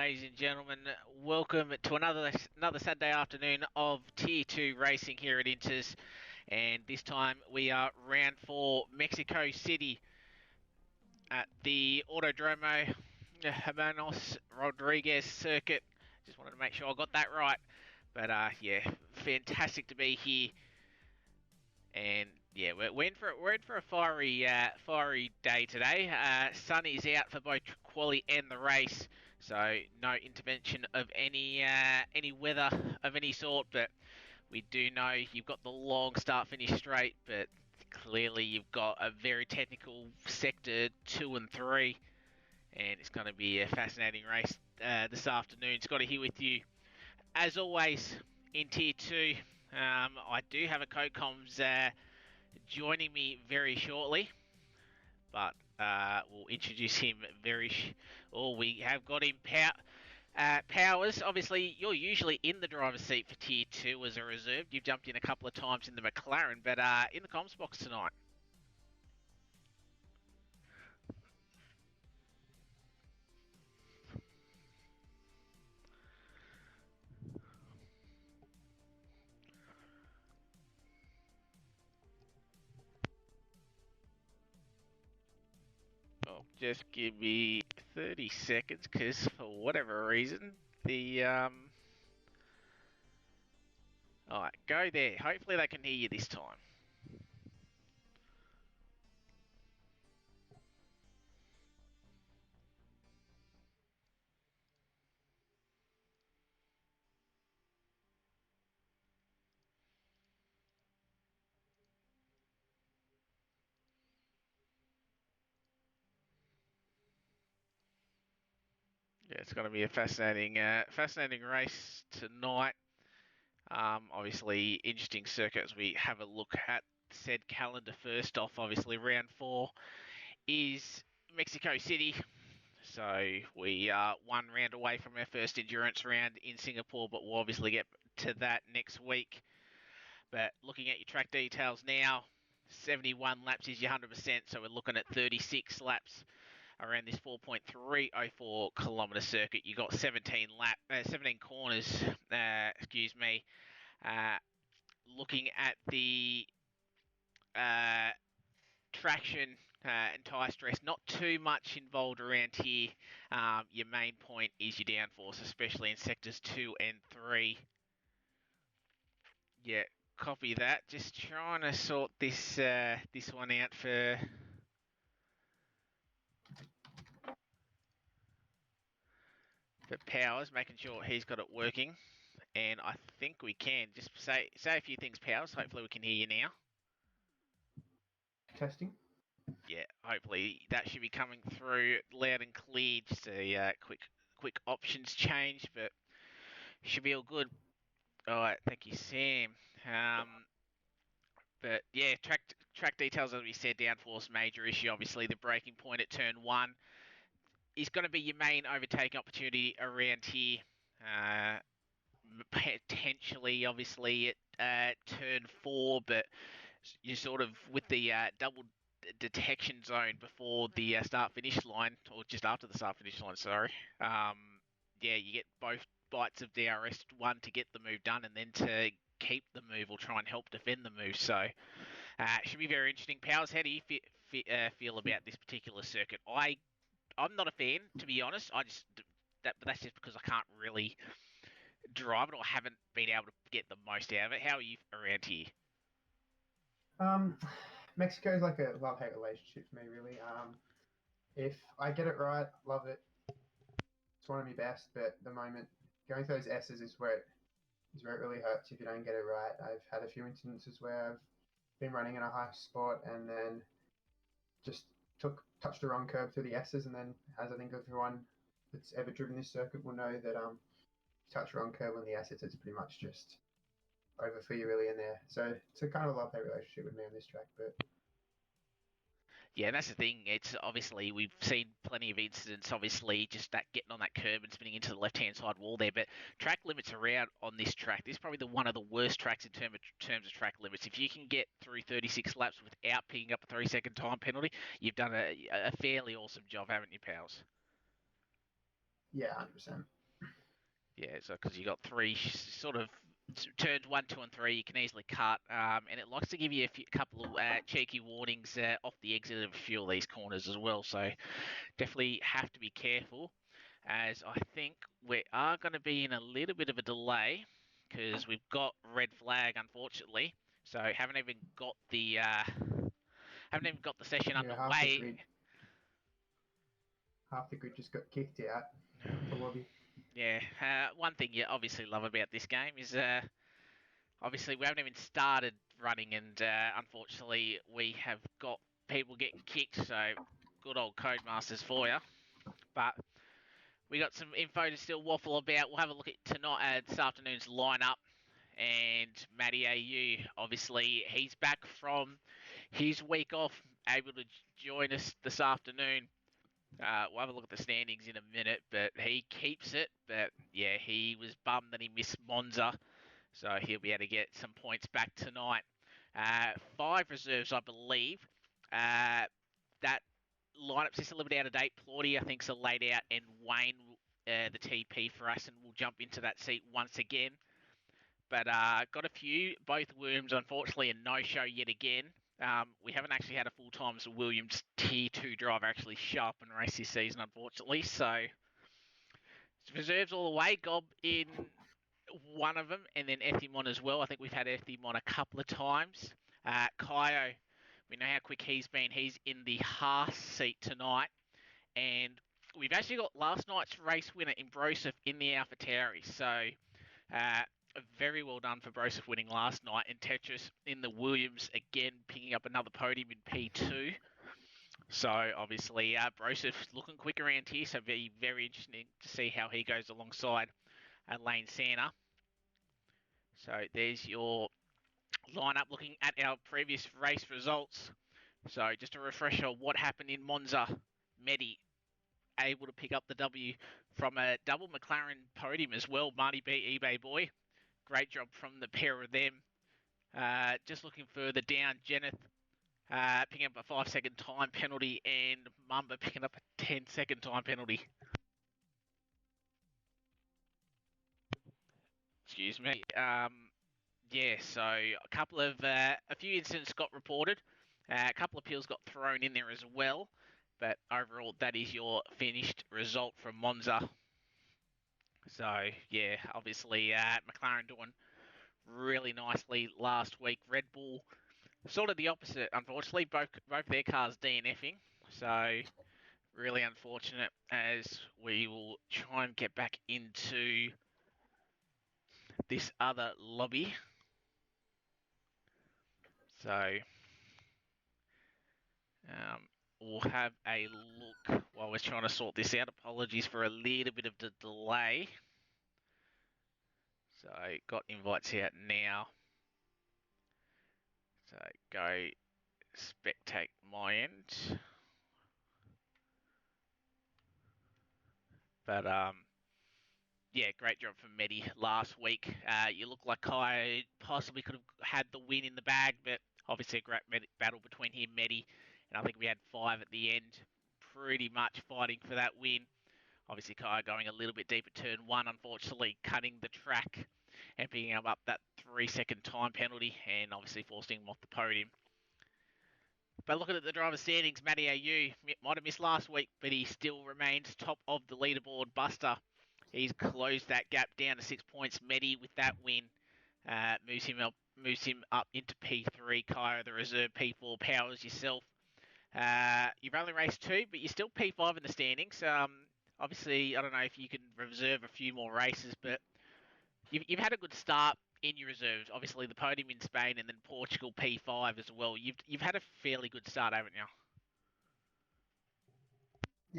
ladies and gentlemen. Welcome to another Saturday afternoon of Tier 2 racing here at Inters. And this time we are round 4, Mexico City at the Autodromo Hermanos Rodriguez circuit. Just wanted to make sure I got that right. But yeah, fantastic to be here. And yeah, we're in for a fiery day today. Sun is out for both quali and the race, so no intervention of any weather of any sort. But we do know you've got the long start finish straight, but clearly you've got a very technical sector 2 and 3, and it's going to be a fascinating race this afternoon. Scotty here with you as always in Tier 2. I do have a co-coms joining me very shortly, but we'll introduce him we have got him. Powers, obviously, you're usually in the driver's seat for Tier 2 as a reserve. You've jumped in a couple of times in the McLaren, but in the comms box tonight. Oh, just give me 30 seconds, because for whatever reason, the Alright, go there. Hopefully they can hear you this time. Yeah, it's going to be a fascinating race tonight. Obviously, interesting circuit as we have a look at said calendar. First off, obviously, round 4 is Mexico City. So we are one round away from our first endurance round in Singapore, but we'll obviously get to that next week. But looking at your track details now, 71 laps is your 100%, so we're looking at 36 laps around this 4.304 kilometre circuit. You got 17 corners. Looking at the traction and tyre stress, not too much involved around here. Your main point is your downforce, especially in sectors 2 and 3. Yeah, copy that. Just trying to sort this one out for Powers, making sure he's got it working. And I think we can. Just say a few things, Powers. Hopefully we can hear you now. Testing. Yeah, hopefully that should be coming through loud and clear. Just a quick options change, but should be all good. All right, thank you, Sam. But yeah, track details, as we said, downforce major issue. Obviously, the braking point at turn 1 is going to be your main overtaking opportunity around here. Potentially, obviously, at turn 4, but you're sort of with the double detection zone before the start-finish line, or just after the start-finish line, sorry. Yeah, you get both bites of DRS, one to get the move done, and then to keep the move or try and help defend the move. So it should be very interesting. Powers, how do you feel about this particular circuit? I'm not a fan, to be honest. But that's just because I can't really drive it or haven't been able to get the most out of it. How are you around here? Mexico is like a love-hate relationship for me, really. If I get it right, love it. It's one of my best, but at the moment, going through those S's is where it really hurts if you don't get it right. I've had a few instances where I've been running in a high spot and then just touched the wrong curb through the S's, and then, as I think everyone that's ever driven this circuit will know, that you touch the wrong curb on the S's, it's pretty much just over for you really in there. So it's a kind of a love-hate relationship with me on this track, but Yeah, and that's the thing. It's obviously we've seen plenty of incidents. Obviously, just that getting on that curb and spinning into the left-hand side wall there. But track limits around on this track. This is probably one of the worst tracks in terms of track limits. If you can get through 36 laps without picking up a 3-second time penalty, you've done a fairly awesome job, haven't you, pals? yeah, 100%. Yeah, so because you got three sort of turns 1, 2, and 3, you can easily cut, and it likes to give you a couple of cheeky warnings off the exit of a few of these corners as well. So definitely have to be careful, as I think we are going to be in a little bit of a delay because we've got red flag, unfortunately. So haven't even got the session Yeah, underway. half the grid just got kicked out of the lobby. Yeah, one thing you obviously love about this game is obviously we haven't even started running, and unfortunately we have got people getting kicked. So good old Codemasters for you. But we got some info to still waffle about. We'll have a look at tonight, this afternoon's lineup, and Matty AU. Obviously, he's back from his week off, able to join us this afternoon. We'll have a look at the standings in a minute, but he keeps it. But yeah, he was bummed that he missed Monza, so he'll be able to get some points back tonight. 5 reserves, I believe. That lineup's just a little bit out of date. Plaudy, I think, is laid out, and Wayne, the TP for us, and we'll jump into that seat once again. But got a few. Both Williams, unfortunately, a no-show yet again. We haven't actually had a full-time Williams Tier 2 driver actually show up and race this season, unfortunately. So reserves all the way. Gob in one of them, and then Ethimon as well. I think we've had Ethimon a couple of times. Kaio, we know how quick he's been. He's in the Haas seat tonight. And we've actually got last night's race winner in Broseph in the AlphaTauri. So very well done for Broseph winning last night, and Tetris in the Williams again picking up another podium in P2. So obviously Broseph's looking quick around here, so be very interesting to see how he goes alongside Lane Santa. So there's your lineup looking at our previous race results. So just a refresher of what happened in Monza. Medi able to pick up the W from a double McLaren podium as well. Marty B, eBay boy. Great job from the pair of them. Just looking further down, Jenneth picking up a 5-second time penalty, and Mumba picking up a 10-second time penalty. Excuse me. Yeah, so a few incidents got reported. A couple of appeals got thrown in there as well. But overall, that is your finished result from Monza. So, yeah, obviously McLaren doing really nicely last week. Red Bull, sort of the opposite, unfortunately. Both their cars DNFing. So, really unfortunate, as we will try and get back into this other lobby. So, we'll have a look while we're trying to sort this out. Apologies for a little bit of the delay. So, got invites out now. So, go spectate my end. But, yeah, great job from Medi last week. You look like Kai possibly could have had the win in the bag, but obviously a great battle between him, Medi, and I think we had 5 at the end, pretty much fighting for that win. Obviously, Kai going a little bit deep at turn 1, unfortunately cutting the track and picking up that 3-second time penalty, and obviously forcing him off the podium. But looking at the driver's standings, Matty AU might have missed last week, but he still remains top of the leaderboard. Buster, he's closed that gap down to 6 points. Medi with that win moves him up into P3. Kaya, the reserve P4, powers yourself. You've only raced 2, but you're still P5 in the standings. Obviously, I don't know if you can reserve a few more races, but you've had a good start in your reserves. Obviously, the podium in Spain and then Portugal P5 as well. You've had a fairly good start, haven't you?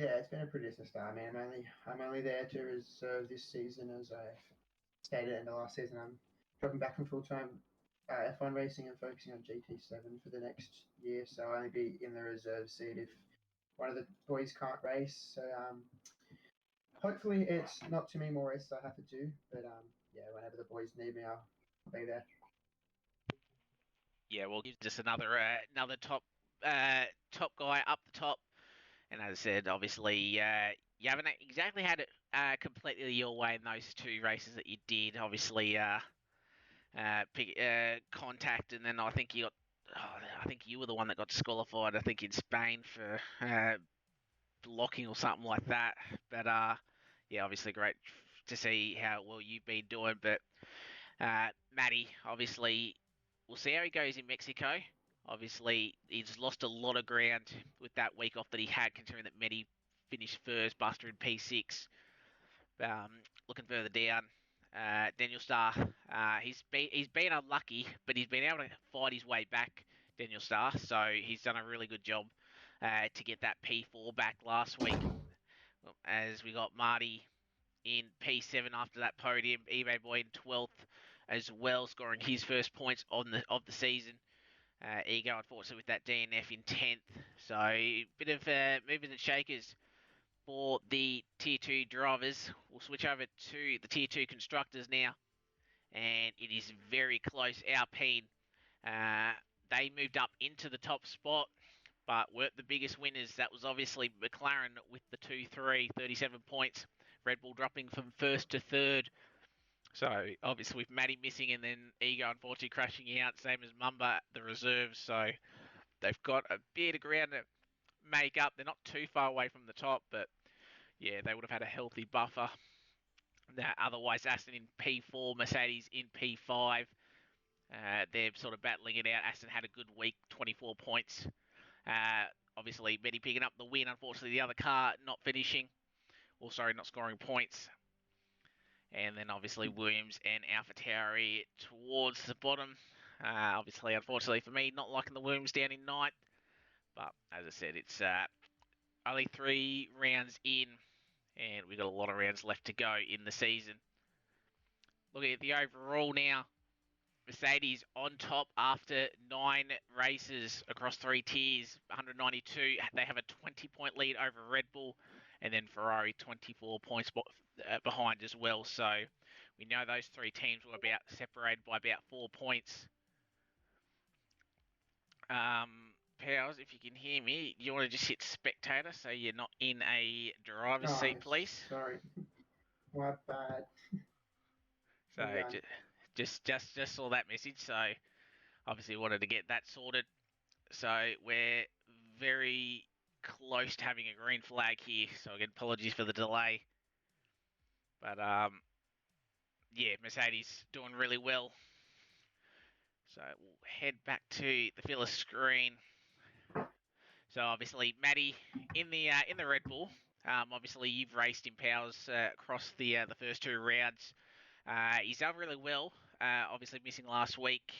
Yeah, it's been a pretty decent start. I mean, I'm only there to reserve this season, as I stated in the last season. I'm dropping back from full time F1 racing and focusing on GT7 for the next year. So I'll only be in the reserve seat if one of the boys can't race. So hopefully it's not too many more races I have to do. But yeah, whenever the boys need me, I'll be there. Yeah, we'll give just another top top guy up the top. And as I said, obviously you haven't exactly had it completely your way in those two races that you did. Obviously, contact, and then I think you got. Oh, I think you were the one that got disqualified. I think in Spain for blocking or something like that. But yeah, obviously great to see how well you've been doing. But Matty, obviously, we'll see how he goes in Mexico. Obviously, he's lost a lot of ground with that week off that he had, considering that Matty finished first, Buster in P6. Looking further down, Daniel Starr, he's been unlucky, but he's been able to fight his way back. Daniel Starr, so he's done a really good job to get that P4 back last week. As we got Marty in P7 after that podium, eBay Boy in 12th as well, scoring his first points on the of the season. Ego, unfortunately, with that DNF in 10th. So, bit of movers and shakers for the Tier 2 drivers. We'll switch over to the Tier 2 constructors now. And it is very close. Alpine, uh, they moved up into the top spot, but weren't the biggest winners. That was obviously McLaren with the 2-3, 37 points. Red Bull dropping from first to third. So obviously with Matty missing and then Ego unfortunately crashing out, same as Mumba, the reserves. So they've got a bit of ground to make up. They're not too far away from the top, but yeah, they would have had a healthy buffer. Otherwise, Aston in P4, Mercedes in P5. They're sort of battling it out. Aston had a good week, 24 points. Uh, Obviously, Betty picking up the win. Unfortunately, the other car not finishing. Or, sorry, not scoring points. And then, obviously, Williams and AlphaTauri towards the bottom. Obviously, unfortunately for me, not liking the Williams down in ninth. But, as I said, it's only 3 rounds in. And we've got a lot of rounds left to go in the season. Looking at the overall now, Mercedes on top after 9 races across 3 tiers, 192. They have a 20-point lead over Red Bull, and then Ferrari 24 points behind as well. So we know those 3 teams were about separated by about 4 points. Powers, if you can hear me, you want to just hit spectator so you're not in a driver's Oh, seat, please. sorry. My bad. So just saw that message. So obviously wanted to get that sorted. So we're very close to having a green flag here. So again, apologies for the delay. But yeah, Mercedes doing really well. So we'll head back to the filler screen. So obviously, Matty in the Red Bull. Obviously, you've raced in Powers across the first 2 rounds. He's done really well. Obviously, missing last week.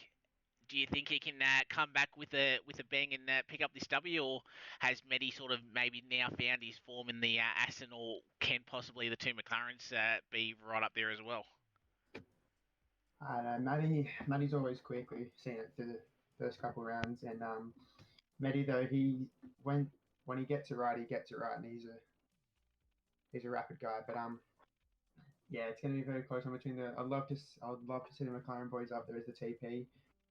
Do you think he can come back with a bang and pick up this W, or has Medi sort of maybe now found his form in the Aston, or can possibly the 2 McLarens be right up there as well? I don't know. Matty's always quick. We've seen it through the first couple of rounds, and Matty though when he gets it right, he gets it right, and he's a rapid guy. But yeah, it's going to be very close on between the. I'd love to see the McLaren boys up there as the TP.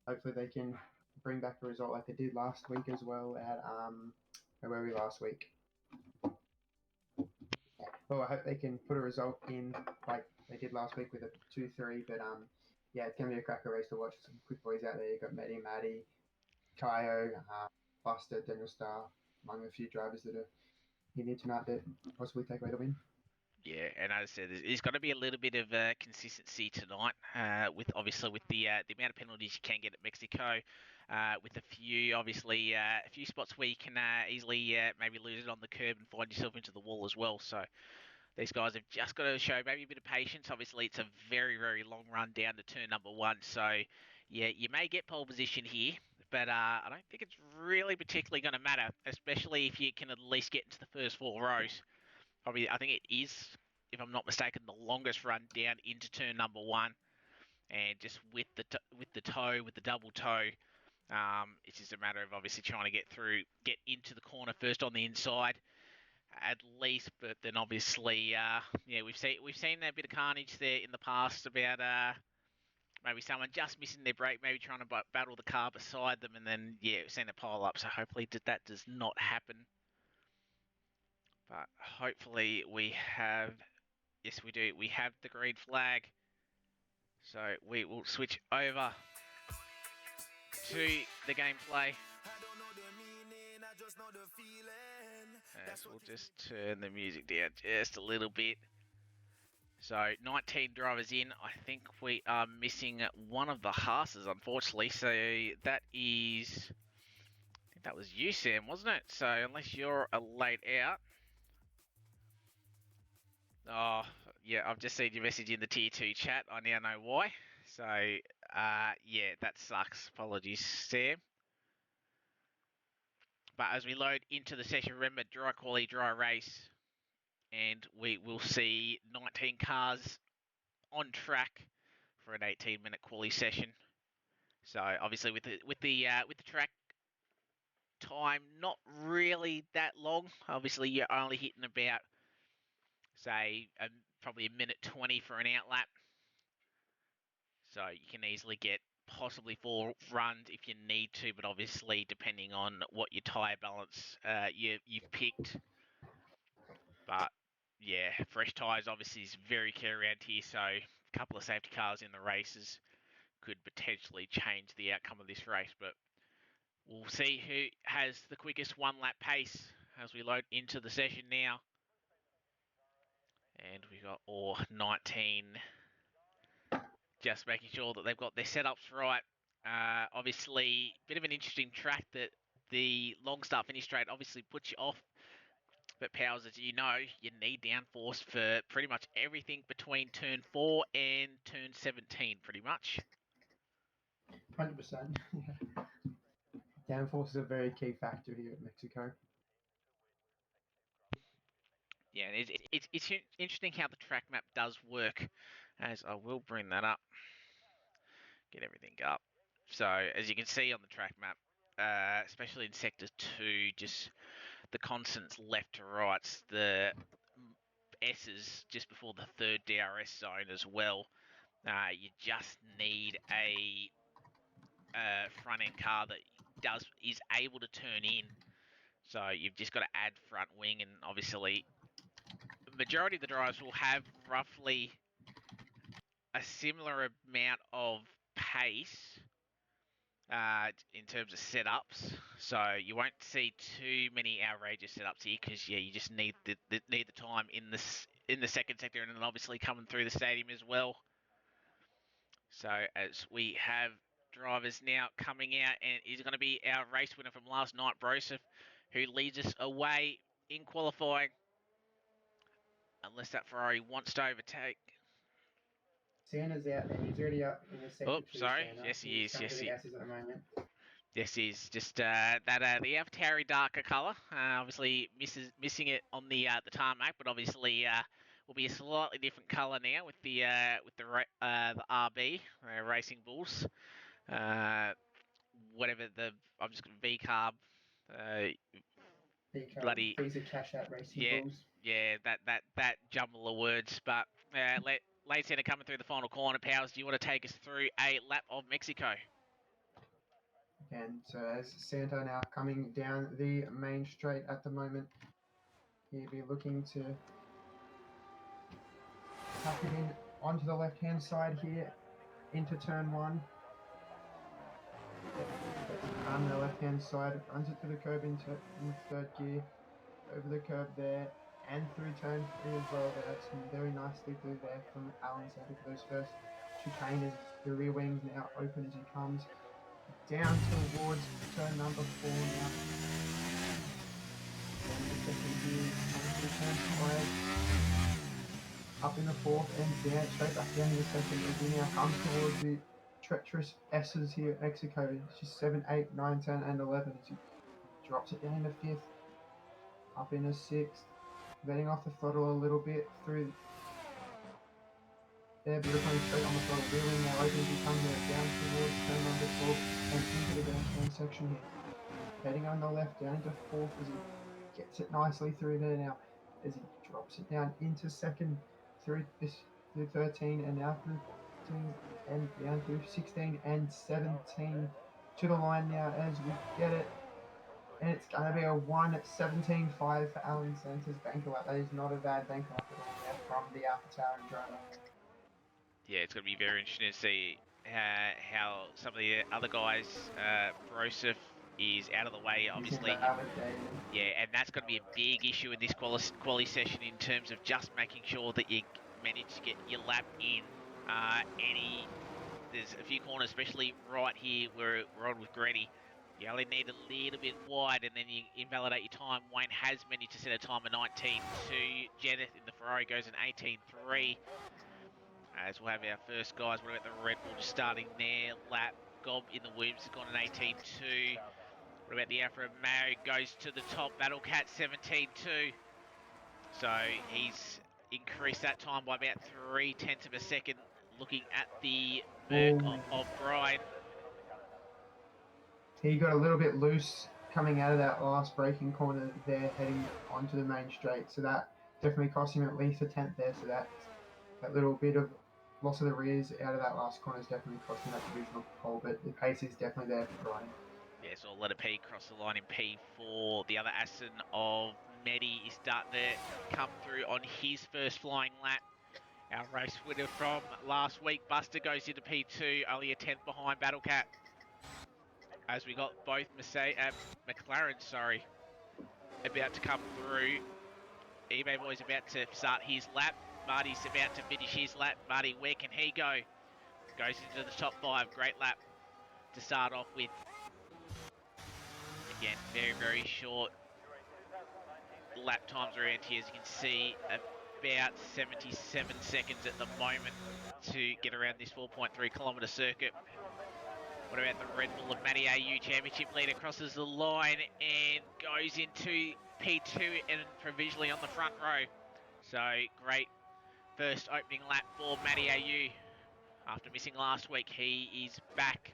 Hopefully they can bring back a result like they did last week as well at where were we last week? Well, I hope they can put a result in like they did last week with a 2-3. But yeah, it's going to be a cracker race to watch. Some quick boys out there. You've got Matty, Kaio, Buster, Daniel Starr, among a few drivers that are in here tonight that possibly take away the win. Yeah, and as I said, there's got to be a little bit of consistency tonight. With obviously with the amount of penalties you can get at Mexico, with a few a few spots where you can easily maybe lose it on the curb and find yourself into the wall as well. So these guys have just got to show maybe a bit of patience. Obviously, it's a very, very long run down to turn number 1. So, yeah, you may get pole position here, but I don't think it's really particularly going to matter, especially if you can at least get into the first 4 rows. Probably, I think it is, if I'm not mistaken, the longest run down into turn number 1. And just with the double toe, it's just a matter of obviously trying to get into the corner first on the inside at least. But then obviously, yeah, we've seen a bit of carnage there in the past about maybe someone just missing their brake, maybe trying to battle the car beside them, and then yeah, we've seen it pile up. So hopefully that does not happen. But hopefully we have, yes we do, we have the green flag. So we will switch over to the gameplay. As we'll just turn the music down just a little bit. So 19 drivers in. I think we are missing one of the Haas's, unfortunately. So that is, I think that was you, Sam, wasn't it? So unless you're a late out. Oh, yeah, I've just seen your message in the tier 2 chat. I now know why. So, yeah, that sucks. Apologies, Sam. But as we load into the session, remember, dry quality, dry race. And we will see 19 cars on track for an 18-minute quali session. So obviously with the track time not really that long. Obviously you're only hitting about say probably a minute 20 for an outlap. So you can easily get possibly 4 runs if you need to, but obviously depending on what your tyre balance you've picked. But yeah, fresh tyres obviously is very key around here. So a couple of safety cars in the races could potentially change the outcome of this race. But we'll see who has the quickest 1 lap pace as we load into the session now. And we've got all 19 just making sure that they've got their setups right. Obviously, bit of an interesting track that the long start finish straight obviously puts you off. But Powers, as you know, you need downforce for pretty much everything between turn 4 and turn 17, pretty much. 100%. Downforce is a very key factor here at Mexico. Yeah, it's interesting how the track map does work, as I will bring that up. Get everything up. So, as you can see on the track map, especially in Sector 2, just the constants left to right, the S's just before the third DRS zone as well. You just need a front-end car that is able to turn in. So you've just got to add front wing, and obviously the majority of the drivers will have roughly a similar amount of pace in terms of setups. So you won't see too many outrageous setups here because yeah, you just need the time in the second sector, and then obviously coming through the stadium as well. So as we have drivers now coming out, and he's going to be our race winner from last night, Broseph, who leads us away in qualifying. Unless that Ferrari wants to overtake. Santa's out, and he's already up in the sector 2, Sorry. Santa. Yes, he He's is. coming Yes, to he the S's at the moment. Yes, he's just that the AvTauri darker colour. Obviously missing it on the tarmac, but obviously will be a slightly different colour now with the RB Racing Bulls. Whatever the I'm just V carb. Bloody Visa Cash Out Racing yeah, Bulls. yeah. That jumble of words, but late centre coming through the final corner. Powers, do you want to take us through a lap of Mexico? And so as Santa now coming down the main straight at the moment, he'll be looking to tuck it in onto the left-hand side here into turn 1. On the left-hand side, runs it to the curb in third gear, over the curb there, and through turn 3 as well. That's very nicely through there from Alan Santa for those first chicanes. The rear wings now open as he comes down towards turn number 4 now. Then the second gear comes to turn 5, up in the 4th, and down, straight back down to the second as he now comes towards the treacherous S's here at Mexico. It's just 7, 8, 9, 10, and 11 as he drops it down into 5th, up into 6th, letting off the throttle a little bit through there, but you're coming straight on the throttle, wheeling now open as you come there, down towards turn number 12 and into the downturn section here. Heading on the left down into 4th as he gets it nicely through there now, as he drops it down into 2nd through 13 and now through 15 and down through 16 and 17 to the line now as we get it And it's going to be a 1:17.5 for Alan Santa's banker lap. That is not a bad banker lap at all there from the Alpha Tauri driver. Yeah, it's going to be very interesting to see how some of the other guys, Broseph is out of the way, He's obviously. invalidated. Yeah, and that's going to be a big issue in this quali session in terms of just making sure that you manage to get your lap in. There's a few corners, especially right here where we're on with Gretty. You only need a little bit wide and then you invalidate your time. Wayne has managed to set a time of 19.2. Jenneth in the Ferrari goes in 18.3. As we'll have our first guys. What about the Red Bull just starting their lap? Gob in the Williams has gone in 18.2. What about the Alfa Romeo? Goes to the top. Battle Cat 17.2. So he's increased that time by about 0.3 of a second. Looking at the Merc of Bride. He got a little bit loose coming out of that last braking corner there, heading onto the main straight. So that definitely cost him at least a tenth there. So that little bit of loss of the rears out of that last corner is definitely costing that divisional pole. But the pace is definitely there for Brian. Yeah, so letter P cross the line in P4. The other Aston of Medi is starting to come through on his first flying lap. Our race winner from last week, Buster, goes into P2, only a tenth behind Battle Cat. As we got both McLaren, about to come through. eBay Boy's about to start his lap. Marty's about to finish his lap. Marty, where can he go? Goes into the top 5. Great lap to start off with. Again, very, very short lap times around here. As you can see, about 77 seconds at the moment to get around this 4.3 kilometre circuit. What about the Red Bull of Matty AU Championship leader? Crosses the line and goes into P2 and provisionally on the front row. So great first opening lap for Matty AU. After missing last week, he is back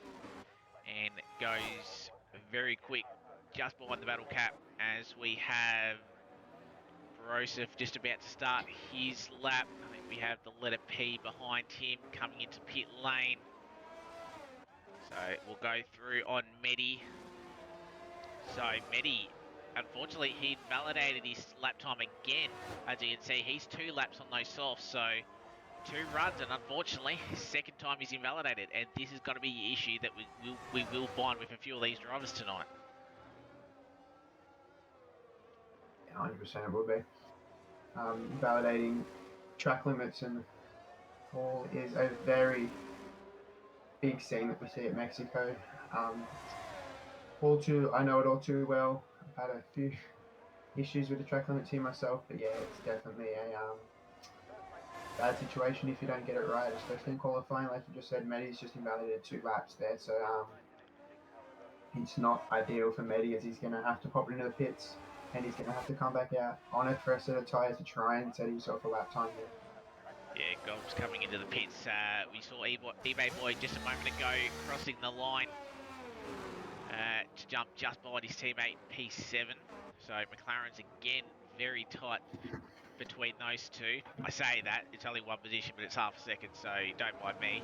and goes very quick just behind the Battle Cap as we have Broseph just about to start his lap. I think we have the letter P behind him coming into pit lane. So we'll go through on Medi. So Medi, unfortunately, he invalidated his lap time again. As you can see, he's 2 laps on those softs. So 2 runs, and unfortunately, second time he's invalidated. And this is going to be the issue that we will find with a few of these drivers tonight. 100% it will be. Validating track limits and all is a very big scene that we see at Mexico. I know it all too well. I've had a few issues with the track limits here myself, but yeah, it's definitely a bad situation if you don't get it right, especially in qualifying. Like you just said, Medi's just invalidated 2 laps there, so it's not ideal for Medi, as he's going to have to pop it into the pits and he's going to have to come back out on a fresh set of tyres to try and set himself a lap time here. Yeah, Gob's coming into the pits. We saw eBay Boy just a moment ago crossing the line to jump just behind his teammate P7. So McLaren's again very tight between those two. I say that, it's only one position, but it's half a second, so don't mind me.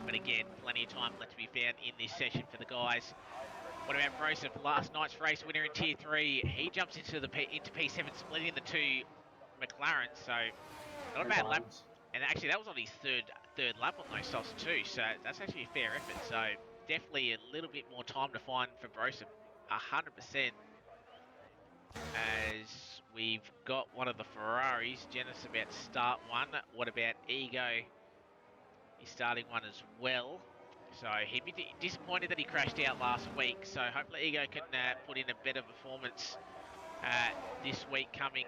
But again, plenty of time left to be found in this session for the guys. What about Broseph, last night's race winner in Tier 3? He jumps into P7, splitting the 2 McLarens, so not a bad lap. And actually, that was on his third lap on those softs too, so that's actually a fair effort. So definitely a little bit more time to find for Broseph, 100%. As we've got one of the Ferraris, Janice about to start one. What about Ego? He's starting one as well. So he'd be disappointed that he crashed out last week. So hopefully Ego can put in a better performance this week coming.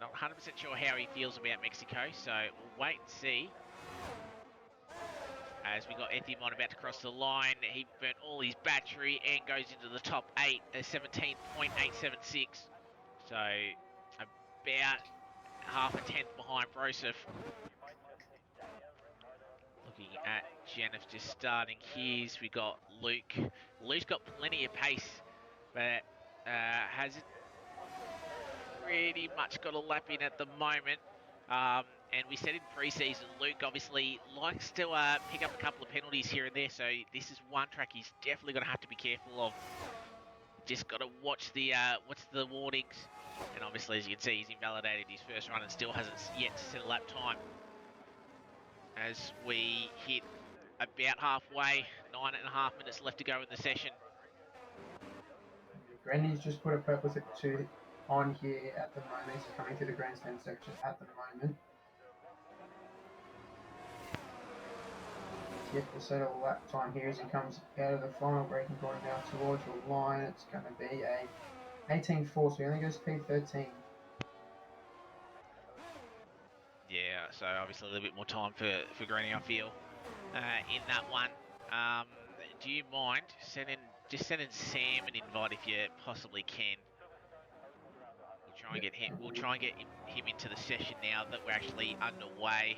Not 100% sure how he feels about Mexico, so we'll wait and see. As we got Ethimon about to cross the line, he burnt all his battery and goes into the top 8 at 17.876. So about half a tenth behind Broseph. Looking at Jennifer just starting his, we got Luke. Luke's got plenty of pace, but hasn't pretty much got a lap in at the moment. And we said in pre-season, Luke obviously likes to pick up a couple of penalties here and there, so this is one track he's definitely going to have to be careful of. just got to watch the warnings. And obviously, as you can see, he's invalidated his first run and still hasn't yet to set a lap time. As we hit about halfway, 9.5 minutes left to go in the session. Grandy's just put a purple zip 2 on here at the moment. He's coming through the grandstand section at the moment. Yet to settle lap time here as he comes out of the final braking corner now towards the line. It's going to be a 18.4, so he only goes P13. Yeah, so obviously a little bit more time for Granny, I feel, in that one. Do you mind sending Sam an invite if you possibly can? We'll try and get him. We'll try and get him into the session now that we're actually underway.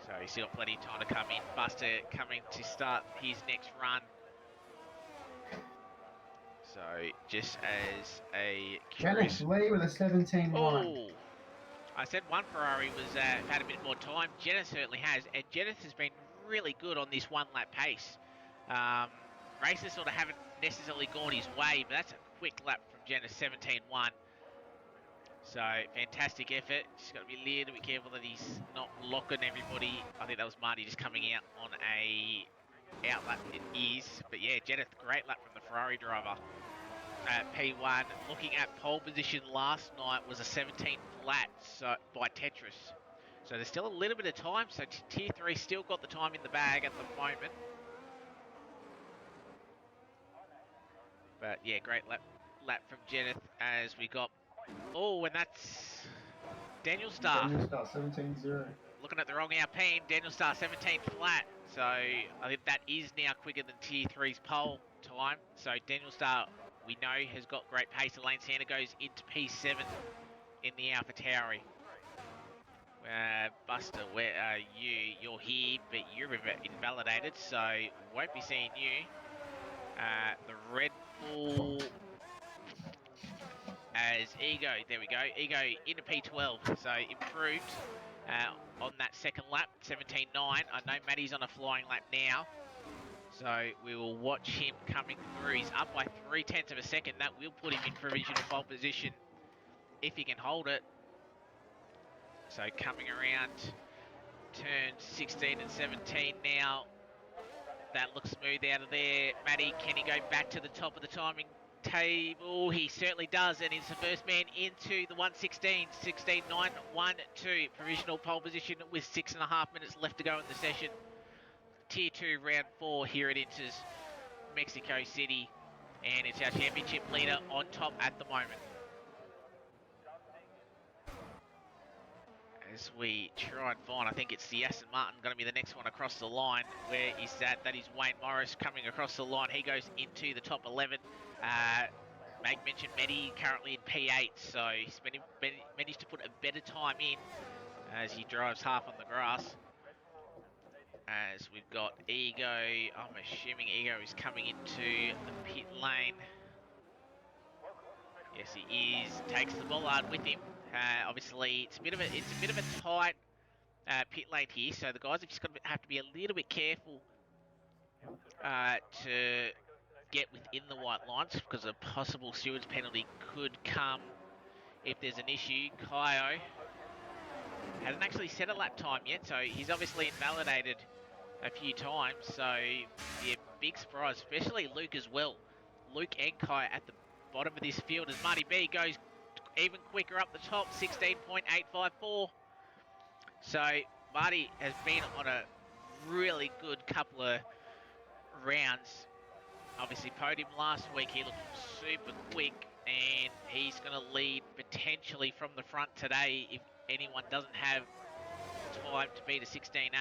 So he's still got plenty of time to come in. Buster coming to start his next run. So just as a curious... Janice Lee with a 17.1. Oh, I said one Ferrari was had a bit more time. Jenna certainly has, and Jenna has been really good on this one lap pace. Races sort of haven't necessarily gone his way, but that's a quick lap from Jenna, 17.1. So fantastic effort. Just got to be a little bit careful that he's not locking everybody. I think that was Marty just coming out on a out lap. It is, but yeah, Jenna, great lap from the Ferrari driver. P1, looking at pole position last night was a 17 flat by Tetris. So there's still a little bit of time. So Tier 3 still got the time in the bag at the moment. But yeah, great lap from Jeneth as we got... Oh, and that's Daniel Starr. Daniel Starr, 17.0. Looking at the wrong Alpine, Daniel Starr 17 flat. So I think that is now quicker than Tier 3's pole time. So Daniel Starr, we know, has got great pace. Elaine Sander goes into P7 in the AlphaTauri. Buster, where are you? You're here, but you're invalidated, so won't be seeing you. The Red Bull as Ego, there we go. Ego into P12, so improved on that second lap, 17.9. I know Matty's on a flying lap now, so we will watch him coming through. He's up by 0.3 of a second. That will put him in provisional pole position if he can hold it. So coming around turns 16 and 17 now. That looks smooth out of there. Matty, can he go back to the top of the timing table? He certainly does, and he's the first man into the 1:16, 16.912 provisional pole position with 6.5 minutes left to go in the session. Tier 2, round 4 here at Inters Mexico City, and it's our championship leader on top at the moment. As we try and find, I think it's the Aston Martin going to be the next one across the line. Where is that? That is Wayne Morris coming across the line. He goes into the top 11. Meg mentioned Medi currently in P8, so he's managed to put a better time in as he drives half on the grass. As we've got Ego, I'm assuming Ego is coming into the pit lane. Yes, he is. Takes the bollard with him. Obviously, it's a bit of a tight pit lane here, so the guys have just got to have to be a little bit careful to get within the white lines because a possible stewards penalty could come if there's an issue. Kaio hasn't actually set a lap time yet, so he's obviously invalidated a few times. So yeah, big surprise, especially Luke as well. Luke and Kai at the bottom of this field as Marty B goes even quicker up the top, 16.854. So Marty has been on a really good couple of rounds. Obviously podium last week, he looked super quick, and he's going to lead potentially from the front today if anyone doesn't have time to beat a 16.8.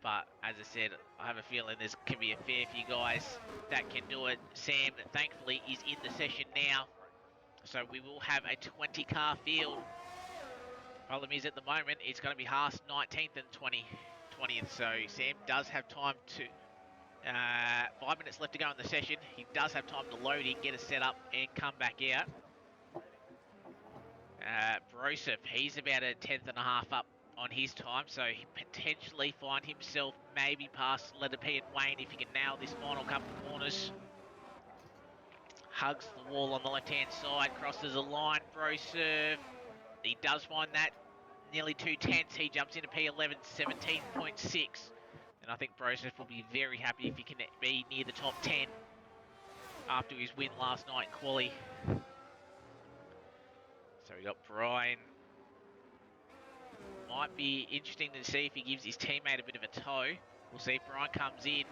But as I said, I have a feeling there's can be a fair few guys that can do it. Sam, thankfully, is in the session now, so we will have a 20-car field. Problem is, at the moment, it's going to be Haas 19th and 20th, so Sam does have time to... 5 minutes left to go in the session. He does have time to load in, get a setup, and come back out. Broseph, he's about a 10th and a half up on his time, so he potentially find himself maybe past Leather P and Wayne if he can nail this final couple of corners. hugs the wall on the left-hand side, crosses the line, Broseph. He does find that nearly 2/10. He jumps into P11, 17.6. And I think Broseph will be very happy if he can be near the top 10 after his win last night in quali. So we got Brian. Might be interesting to see if he gives his teammate a bit of a tow. We'll see if Brian comes in.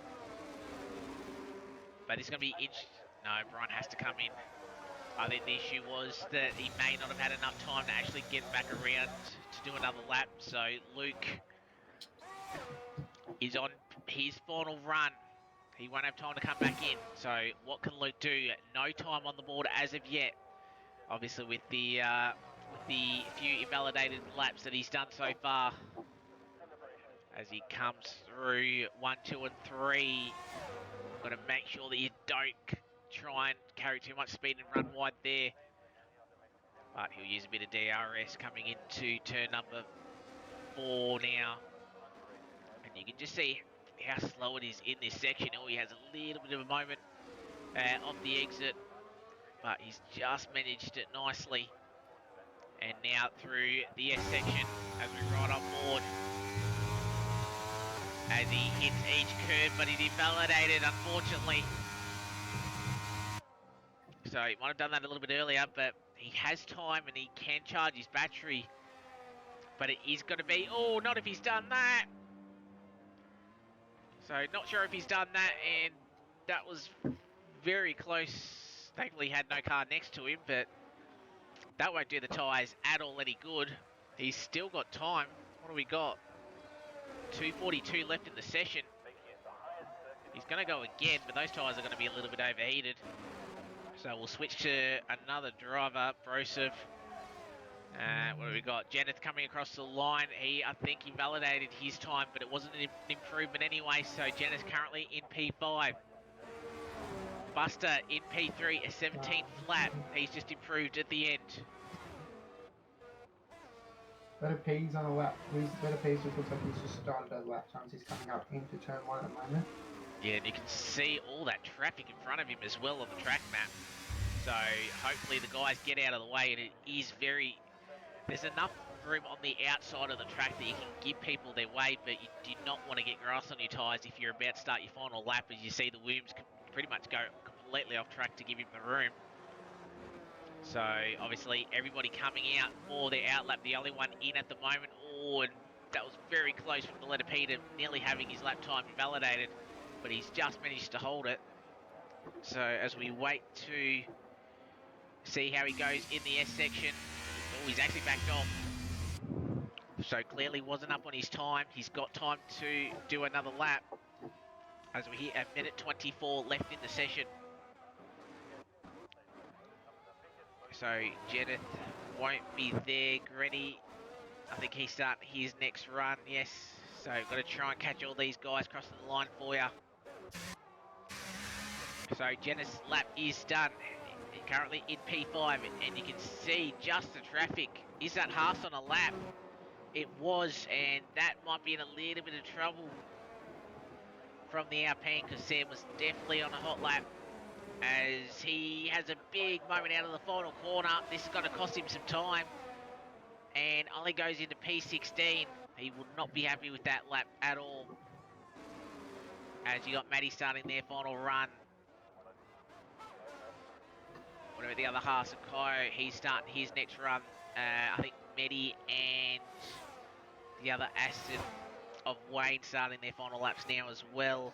But it's going to be interesting. No, Brian has to come in. I think the issue was that he may not have had enough time to actually get back around to do another lap. So Luke is on his final run. He won't have time to come back in. So what can Luke do? No time on the board as of yet. Obviously with the few invalidated laps that he's done so far. As he comes through 1, 2, and 3, got to make sure that you don't try and carry too much speed and run wide there. But he'll use a bit of DRS coming into turn number 4 now. And you can just see how slow it is in this section. Oh, he has a little bit of a moment off the exit, but he's just managed it nicely. And now through the S section as we ride on board. As he hits each curve, but he's invalidated, unfortunately. So he might have done that a little bit earlier, but he has time and he can charge his battery. But it is going to be, oh, not if he's done that. So not sure if he's done that, and that was very close. Thankfully he had no car next to him, but that won't do the tyres at all any good. He's still got time. What do we got? 2:42 left in the session. He's going to go again, but those tyres are going to be a little bit overheated. So we'll switch to another driver, Broseph. What do we got? Jenneth coming across the line. I think he validated his time, but it wasn't an improvement anyway. So Jenneth currently in P5. Buster in P3, a 17th lap. He's just improved at the end. Better P's on a lap. Better P's just looks like he's just started a lap time. He's coming up into turn 1 at the moment. Yeah, and you can see all that traffic in front of him as well on the track map. So hopefully the guys get out of the way, and it is very... There's enough room on the outside of the track that you can give people their way, but you do not want to get grass on your tyres if you're about to start your final lap, as you see the Williams pretty much go completely off track to give him the room. So obviously everybody coming out for their outlap, the only one in at the moment. Oh, and that was very close from the letter P to nearly having his lap time invalidated, but he's just managed to hold it. So as we wait to see how he goes in the S section. Oh, he's actually backed off. So clearly wasn't up on his time. He's got time to do another lap. As we hit a minute 24 left in the session. So Jenneth won't be there. Grenny, I think he's starting his next run. Yes. So got to try and catch all these guys crossing the line for you. So Jenneth's lap is done. Currently in P5, and you can see just the traffic. Is that Haas on a lap? It was, and that might be in a little bit of trouble from the Alpine, because Sam was definitely on a hot lap as he has a big moment out of the final corner. This is going to cost him some time, and only goes into P16. He will not be happy with that lap at all, as you got Matty starting their final run. What about the other Haas and Kai? He's starting his next run. I think Medi and the other Aston of Wayne starting their final laps now as well.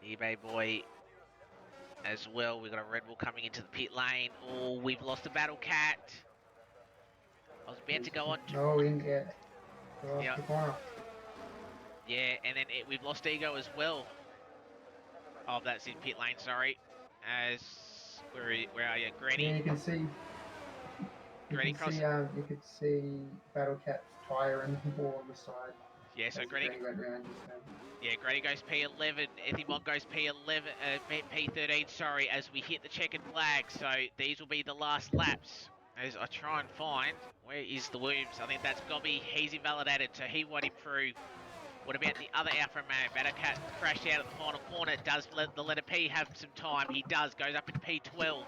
eBay boy as well. We've got a Red Bull coming into the pit lane. Oh, we've lost a Battle Cat. I was about to go on. No, in yet. Yeah. Yeah, and then we've lost Ego as well. Oh, that's in pit lane, sorry. As where are you, Granny? Yeah, you can see. Granny crossing. You could see Battle Cat's tyre and the wall on the side. Yeah, so Granny went around just then. Yeah, Granny goes P11, Ethimon goes P11, P13, sorry, as we hit the checkered flag. So these will be the last laps. As I try and find, where is the Williams? I think that's Gobby. He's invalidated, so he won't improve. What about the other Alfa Romeo? Battlecat crashed out at the final corner. Does let the letter P have some time? He does. Goes up into P12.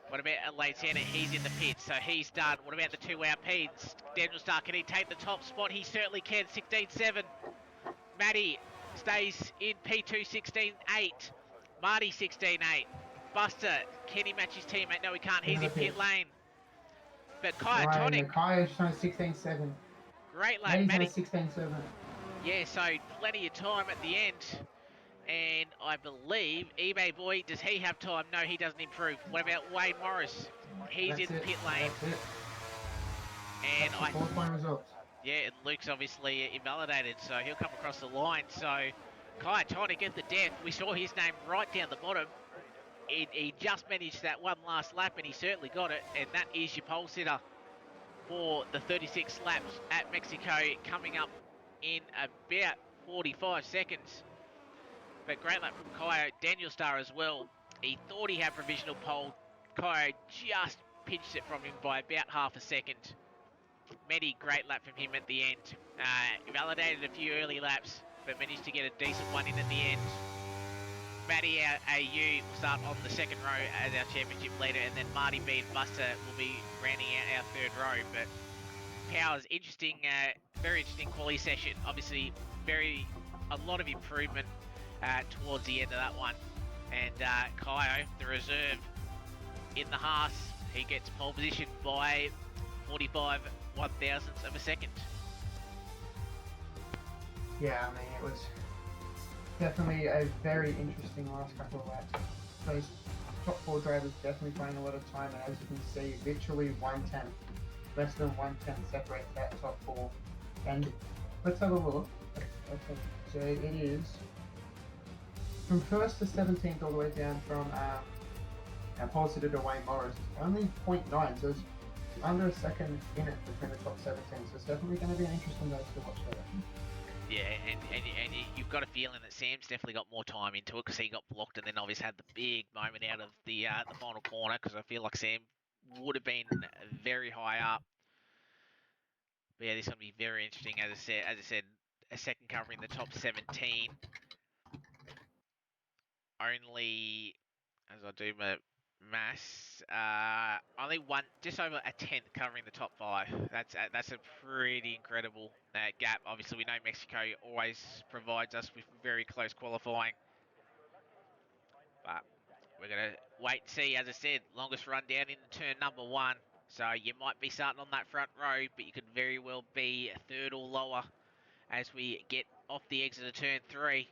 What about Adelaide Santa? He's in the pit, so he's done. What about the 2-hour P? Daniel Starr, can he take the top spot? He certainly can. 16.7. Matty stays in P2, 16.8. Marty, 16.8. Buster, can he match his teammate? No, he can't. He's in pit lane. But Kaya Right, Tonic, and Kaya's on 16.7. great lap. Matty's on Matty, 16.7. yeah, so plenty of time at the end. And I believe eBay Boy, does he have time? No, he doesn't improve. What about Wayne Morris? He's in the pit lane. That's it. And That's the 4-point results. yeah, and Luke's obviously invalidated, so he'll come across the line. So Kai Tonic at the death. We saw his name right down the bottom. He just managed that one last lap, and he certainly got it. And that is your pole sitter for the 36 laps at Mexico, coming up in about 45 seconds. But great lap from Kyo. Daniel Starr as well. He thought he had provisional pole. Kyo just pinched it from him by about half a second. Medi, great lap from him at the end. Validated a few early laps, but managed to get a decent one in at the end. Matty AU will start on the second row as our championship leader, and then Marty B and Buster will be rounding out our third row. But Powers, interesting, very interesting quali session. Obviously, a lot of improvement towards the end of that one. And Kyo, the reserve in the Haas, he gets pole position by 45 1,000ths of a second. Yeah, I mean, it was definitely a very interesting last couple of laps. Those top 4 drivers definitely playing a lot of time, and as you can see, literally 1/10, less than 1/10 separates that top 4. And let's have a look. Okay, so it is from 1st to 17th all the way down from our pole sitter to Wayne Morris, only 0.9, so it's under a second in it between the top 17, so it's definitely going to be an interesting race to watch there. Yeah, and you've got a feeling that Sam's definitely got more time into it because he got blocked and then obviously had the big moment out of the final corner, because I feel like Sam would have been very high up. But yeah, this is going to be very interesting. As I said, a second covering the top 17. Only, as I do my maths, only one, just over a 10th covering the top 5. That's a pretty incredible gap. Obviously, we know Mexico always provides us with very close qualifying, but we're gonna wait and see. As I said, longest run down in turn number 1, so you might be starting on that front row, but you could very well be a third or lower as we get off the exit of turn 3.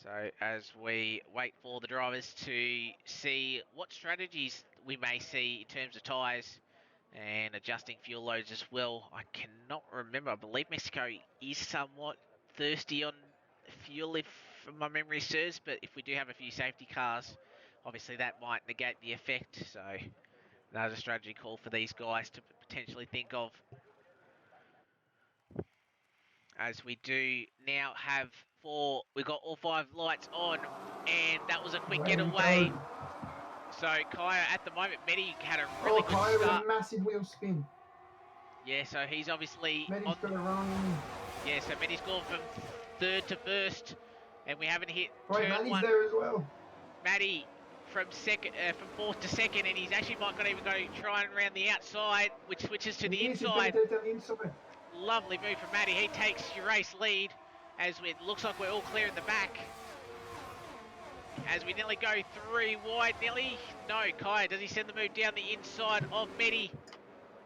So as we wait for the drivers to see what strategies we may see in terms of tyres and adjusting fuel loads as well. I cannot remember. I believe Mexico is somewhat thirsty on fuel if my memory serves, but if we do have a few safety cars, obviously that might negate the effect. So another strategy call for these guys to potentially think of. As we do now have we've got all 5 lights on, and that was a quick getaway. So Kaya at the moment, Medi had a really good Kaya start. with a massive wheel spin. Yeah, so he's obviously Medi's got a run. Yeah, so Medi's gone from 3rd to 1st, and we haven't hit Right, turn Matty's 1. there as well. Matty from 4th to 2nd, and he's actually might not even go try and round the outside, which switches to the inside. He's down the inside. Lovely move from Matty. He takes your race lead as it looks like we're all clear in the back. As we nearly go 3 wide, nearly. No, Kaya, does he send the move down the inside of Medi?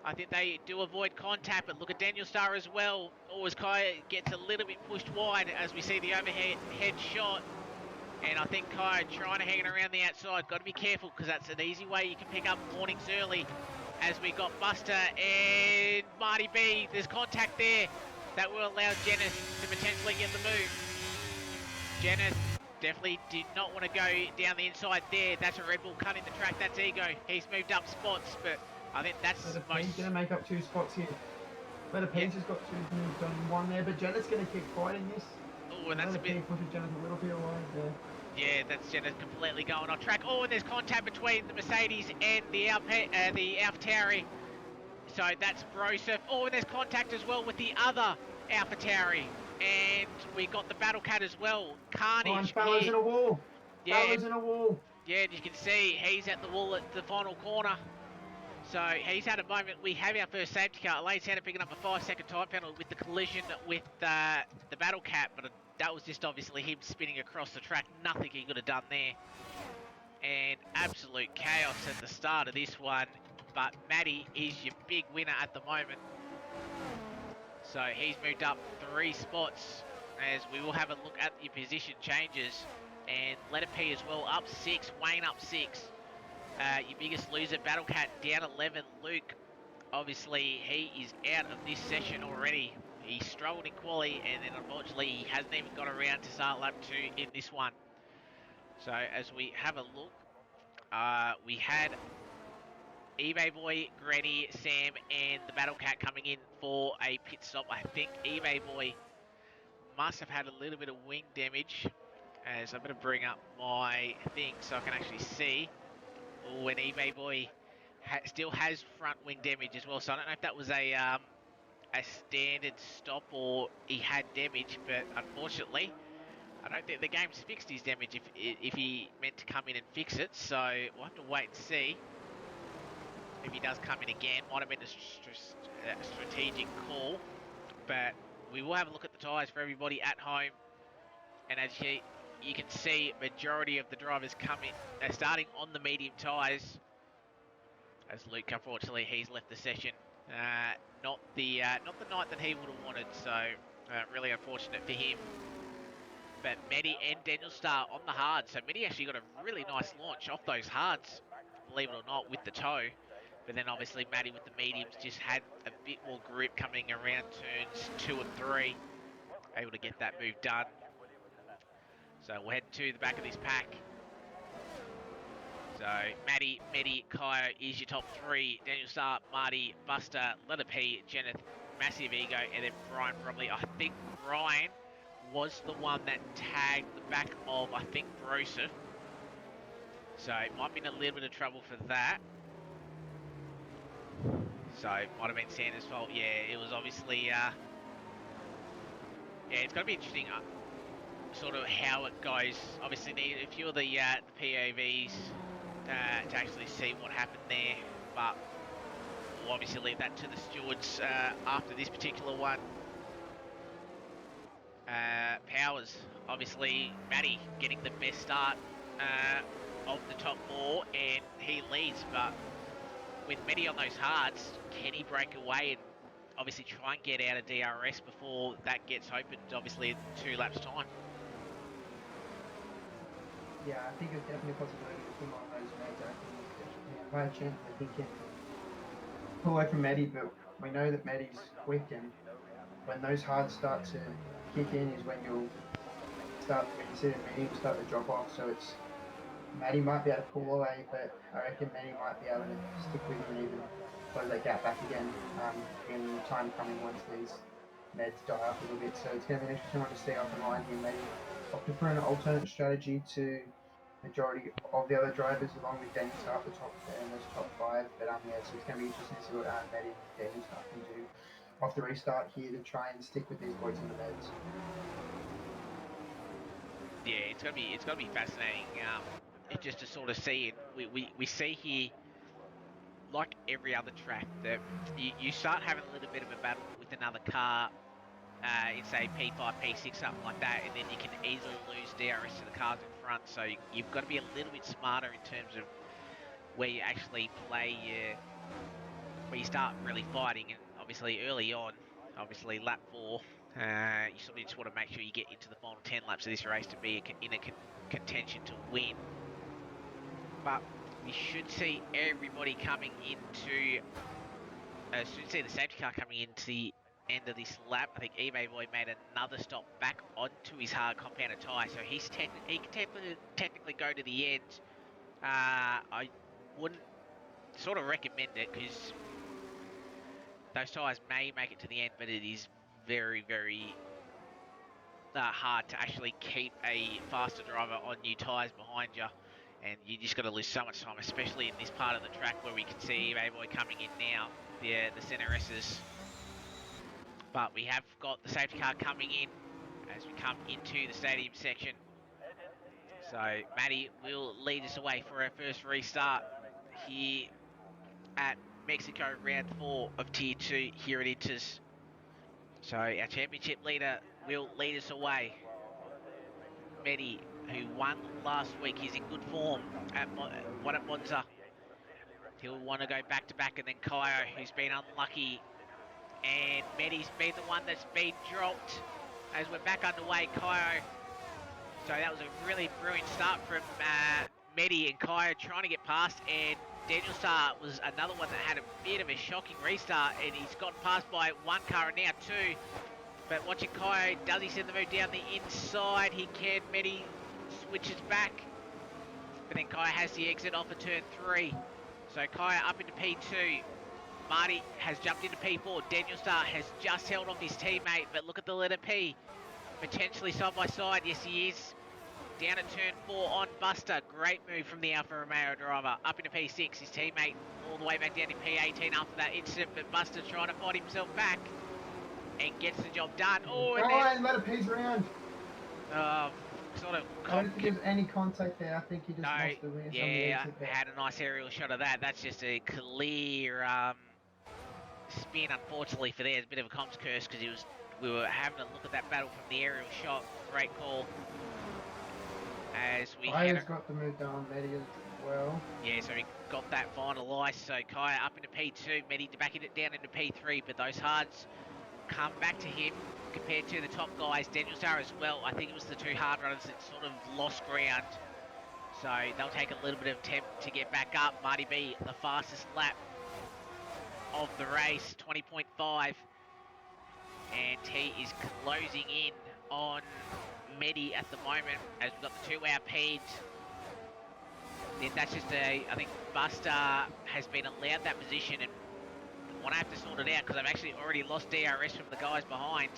I think they do avoid contact, but look at Daniel Starr as well. Always Kaya gets a little bit pushed wide as we see the overhead shot. And I think Kaya trying to hang it around the outside. Got to be careful because that's an easy way you can pick up warnings early. As we got Buster and Marty B, there's contact there that will allow Jenneth to potentially get the move. Jenneth definitely did not want to go down the inside there. That's a Red Bull cutting the track. That's Ego. He's moved up spots, but I think that's He's going to make up 2 spots here. Letter P's has got 2 moves on 1 there, but Jenneth's going to keep fighting this. Oh, and that's a bit... pushes Jenneth a little bit wide there. Yeah, that's Jenneth completely going off track. Oh, and there's contact between the Mercedes and the AlphaTauri. So that's Broseph. Oh, and there's contact as well with the other AlphaTauri, and we got the Battle Cat as well. Come on, Carnage fellas here. in a wall. Yeah, Fellas in a wall. yeah, and you can see he's at the wall at the final corner. So he's had a moment. We have our first safety car. Lane Santa picking up a 5-second time penalty with the collision with the Battle Cat, but that was just obviously him spinning across the track. Nothing he could have done there. And absolute chaos at the start of this one. But Matty is your big winner at the moment. So he's moved up 3 spots as we will have a look at your position changes. And letter P as well, up 6, Wayne up 6. Your biggest loser, Battle Cat, down 11. Luke, obviously, he is out of this session already. He struggled in quali, and then unfortunately, he hasn't even got around to start lap 2 in this one. So as we have a look, we had eBay Boy, Granny, Sam, and the Battle Cat coming in for a pit stop. I think eBay Boy must have had a little bit of wing damage, as I'm going to bring up my thing so I can actually see when eBay Boy still has front wing damage as well. So I don't know if that was a standard stop or he had damage, but unfortunately, I don't think the game's fixed his damage if he meant to come in and fix it. So we'll have to wait and see if he does come in again. Might have been a strategic call, but we will have a look at the tyres for everybody at home. And as you can see, majority of the drivers are starting on the medium tyres. As Luke, unfortunately, he's left the session. Not the night that he would have wanted. So really unfortunate for him. But Medi and Daniel Star on the hard. So Medi actually got a really nice launch off those hards, believe it or not, with the toe. But then obviously Matty with the mediums just had a bit more grip coming around turns 2 and 3. Able to get that move done. So we'll head to the back of this pack. So Matty, Medi, Kyo is your top 3. Daniel Star, Marty, Buster, Letter P, Jeneth, Massive Ego, and then Brian probably. I think Brian was the one that tagged the back of, I think, Broseph. So it might have been a little bit of trouble for that. So it might have been Santa's fault. Yeah, it was obviously, yeah, it's going to be interesting sort of how it goes. Obviously need a few of the POVs to actually see what happened there. But we'll obviously leave that to the stewards after this particular one. Powers, obviously, Matty getting the best start of the top 4, and he leads, but with Matty on those hards, can he break away and obviously try and get out of DRS before that gets opened, obviously in 2 laps time? Yeah, I think it's definitely a possibility with him on those meds. I think there's definitely a high chance that he can pull away from Matty, but we know that Matty's quick, and when those hards start to kick in is when you see the medium start to drop off. So it's Matty might be able to pull away, but I reckon Matty might be able to stick with him and even close that gap back again in time coming once these meds die off a little bit. So it's going to be an interesting one to see off the line here. Maybe opted for an alternate strategy to majority of the other drivers, along with Daniel Star at the top and those top 5. But yeah, so it's going to be interesting to see what Matty and Daniel Star can do off the restart here to try and stick with these boys on the meds. Yeah, it's gonna be fascinating. Just to sort of see it. We see here, like every other track, that you start having a little bit of a battle with another car in say P5, P6, something like that, and then you can easily lose DRS to the cars in front. So you've got to be a little bit smarter in terms of where you actually play where you start really fighting. And obviously early on, obviously lap 4, you sort of just want to make sure you get into the final 10 laps of this race to be in a contention to win. But we should see everybody coming into, should see the safety car coming into the end of this lap. I think eBay Boy made another stop back onto his hard compounded tyre, so he can technically go to the end. I wouldn't sort of recommend it because those tyres may make it to the end, but it is very, very hard to actually keep a faster driver on new tyres behind you. And you just got to lose so much time, especially in this part of the track where we can see eBay Boy coming in now. The center S's But we have got the safety car coming in as we come into the stadium section. So Maddie will lead us away for our first restart here at Mexico round 4 of Tier 2 here at Inters. So our championship leader will lead us away. Medi, who won last week, he's in good form at won at Monza. He'll want to go back to back, and then Kaio, who's been unlucky, and Medi's been the one that's been dropped as we're back underway. Kaio. So that was a really brilliant start from Medi and Kaio trying to get past, and Daniel Star was another one that had a bit of a shocking restart, and he's gotten past by one car and now two. But watching Kaio, does he send the move down the inside? He can. Medi switches back, but then Kaio has the exit off of turn 3. So Kaio up into P2. Marty has jumped into P4. Daniel Star has just held off his teammate, but look at the letter P. Potentially side by side. Yes, he is. Down at turn 4 on Buster. Great move from the Alfa Romeo driver. Up into P6. His teammate all the way back down in P18 after that incident, but Buster trying to fight himself back and gets the job done. Oh, and then... let it piece around. Sort of... I don't think there's any contact there. I think he just lost the wheels on the exit there. Had a nice aerial shot of that. That's just a clear spin, unfortunately, for there. It's a bit of a comms curse because we were having a look at that battle from the aerial shot. Great call. As we got the move done, Medi as well. Yeah, so he got that finalised. So Kaio up into P2, Medi back down into P3, but those hards come back to him compared to the top guys. Daniel Star as well. I think it was the two hard runners that sort of lost ground. So they'll take a little bit of attempt to get back up. Marty B, the fastest lap of the race, 20.5. And he is closing in on Medi at the moment as we've got the 2-hour PED. Then that's just I think Buster has been allowed that position, and I have to sort it out because I've actually already lost DRS from the guys behind.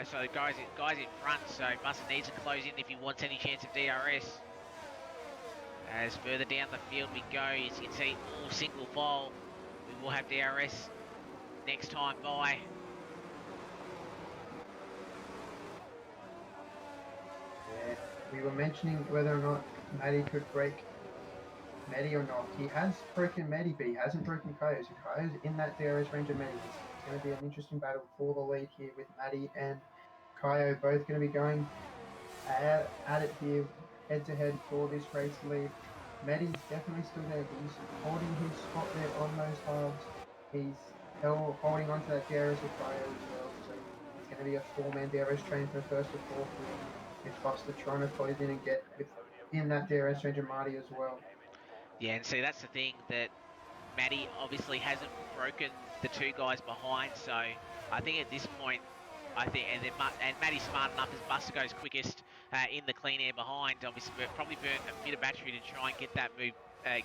So the guys in front, so Buster needs to close in if he wants any chance of DRS. As further down the field we go, as you can see, all single file. We will have DRS next time by. Yeah, we were mentioning whether or not Maddie could break Medi or not. He has broken Medi, but he hasn't broken Kaio. So Kaio's in that DRS range of Medi. It's going to be an interesting battle for the lead here with Maddie and Kaio both going to be going at it here head to head for this race lead. Medi's definitely still there. He's holding his spot there on those halves. He's holding on to that DRS with Kaio as well. So it's going to be a 4-man DRS train for first to fourth. With Buster trying to close in and get within that DRS range of Marty as well. Yeah, and see, that's the thing, that Maddie obviously hasn't broken the two guys behind, so I think at this point, and Maddie's smart enough as Buster goes quickest in the clean air behind. Obviously, probably burnt a bit of battery to try and get that move,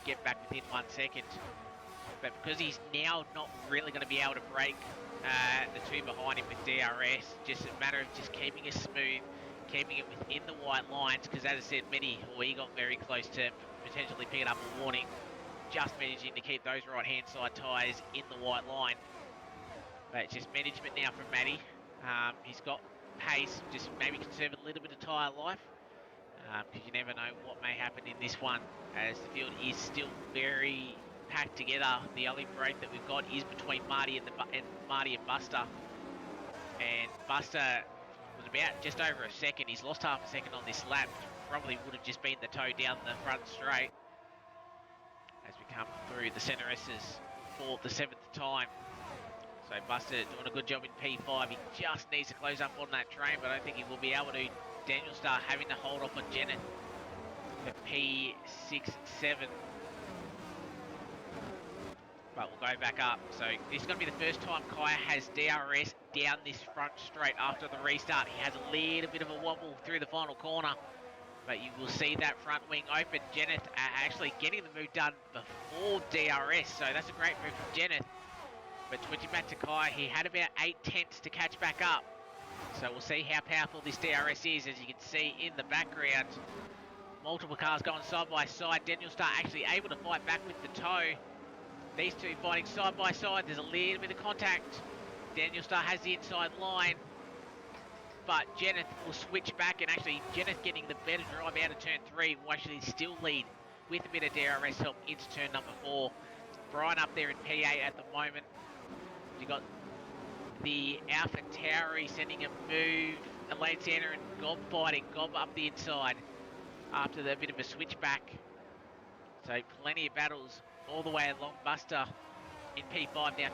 get back within 1 second. But because he's now not really going to be able to break the two behind him with DRS, just a matter of just keeping it smooth, keeping it within the white lines, because as I said, he got very close to potentially picking up a warning, just managing to keep those right-hand side tyres in the white line. But it's just management now from Matty. He's got pace, just maybe conserve a little bit of tyre life, because you never know what may happen in this one, as the field is still very packed together. The only break that we've got is between Marty and Buster. And Buster was about just over a second. He's lost half a second on this lap. Probably would have just been the toe down the front straight. As we come through the centre S's for the 7th time. So Buster doing a good job in P5. He just needs to close up on that train, but I don't think he will be able to. Daniel Star having to hold off on Jenneth for P6 and 7. But we'll go back up. So this is going to be the first time Kaya has DRS down this front straight after the restart. He has a little bit of a wobble through the final corner, but you will see that front wing open. Jenneth actually getting the move done before DRS, so that's a great move from Jenneth. But switching back to Kaya, he had about 8/10 to catch back up. So we'll see how powerful this DRS is. As you can see in the background, multiple cars going side by side. Daniel Star actually able to fight back with the toe. These two fighting side by side. There's a little bit of contact Daniel Star has the inside line, but Jenneth will switch back, and actually Jenneth getting the better drive out of turn 3 will actually still lead with a bit of DRS help into turn number 4. Brian up there in P8 at the moment. You got the Alpha Tauri sending a move. Elaine Santa and Gob fighting. Gob up the inside after the bit of a switchback. So plenty of battles all the way along. Buster in P5 now,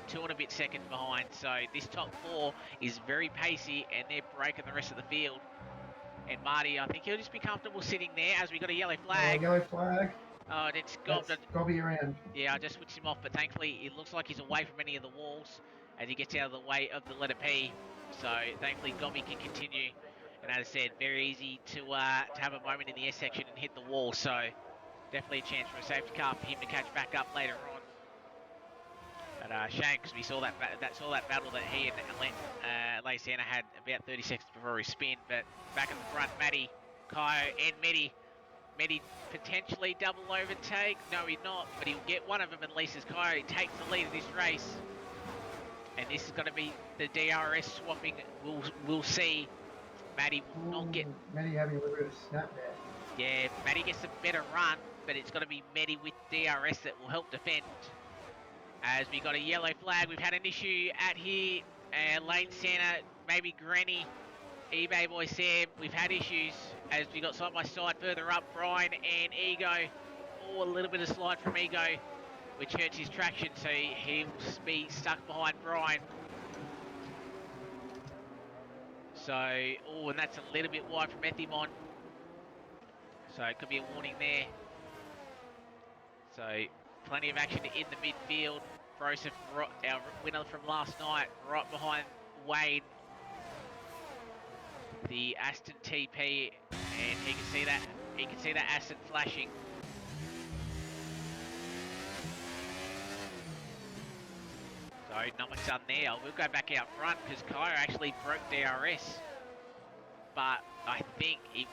two and a bit seconds behind. So this top 4 is very pacey, and they're breaking the rest of the field. And Marty, I think he'll just be comfortable sitting there as we got a yellow flag. Yellow flag. Oh, and it's Gob. That's Gobby around. Yeah, I just switched him off, but thankfully it looks like he's away from any of the walls as he gets out of the way of the letter P. So thankfully Gobby can continue. And as I said, very easy to have a moment in the S section and hit the wall. So definitely a chance for a safety car for him to catch back up later on. But shame, because we saw that battle that he and Lay Santa had about 30 seconds before his spin. But back in the front, Matty, Kai, and Medi potentially double overtake. No, he's not, but he'll get one of them at least as Kai takes the lead of this race. And this is going to be the DRS swapping. We'll see. Matty will not get... Matty having a little bit of snap there. Yeah, Matty gets a better run, but it's going to be Matty with DRS that will help defend. As we got a yellow flag, we've had an issue at here. Lane Santa, maybe Granny, eBay boy Sam, we've had issues as we got side by side further up. Brian and Ego, a little bit of slide from Ego, which hurts his traction, so he'll be stuck behind Brian. So, and that's a little bit wide from Ethimon. So it could be a warning there. So plenty of action in the midfield. Broseph, our winner from last night, right behind Wade. The Aston TP, and he can see that Aston flashing. So nothing's done there. We'll go back out front because Kaya actually broke DRS, but I think it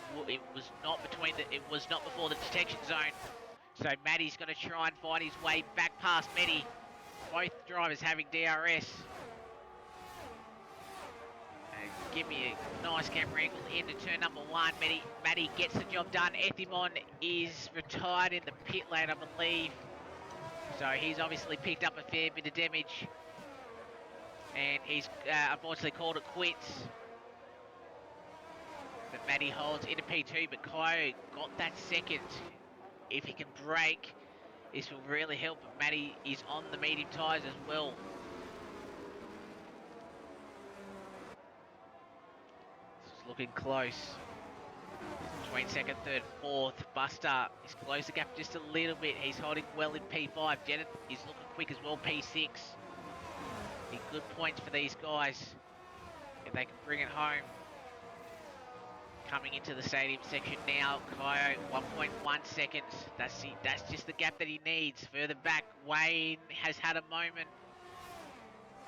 was not before the detection zone. So Matty's going to try and find his way back past Matty. Both drivers having DRS. Give me a nice camera angle into turn number 1. Matty gets the job done. Ethimon is retired in the pit lane, I believe. So he's obviously picked up a fair bit of damage. And he's unfortunately called it quits. But Matty holds into P2, but Kyo got that second. If he can brake, this will really help. Matty is on the medium tyres as well. This is looking close. Between second, third, fourth. Buster is closed the gap just a little bit. He's holding well in P5. Janet is looking quick as well, P6. Be good points for these guys if they can bring it home. Coming into the stadium section now, Kyo 1.1 seconds. That's just the gap that he needs. Further back, Wayne has had a moment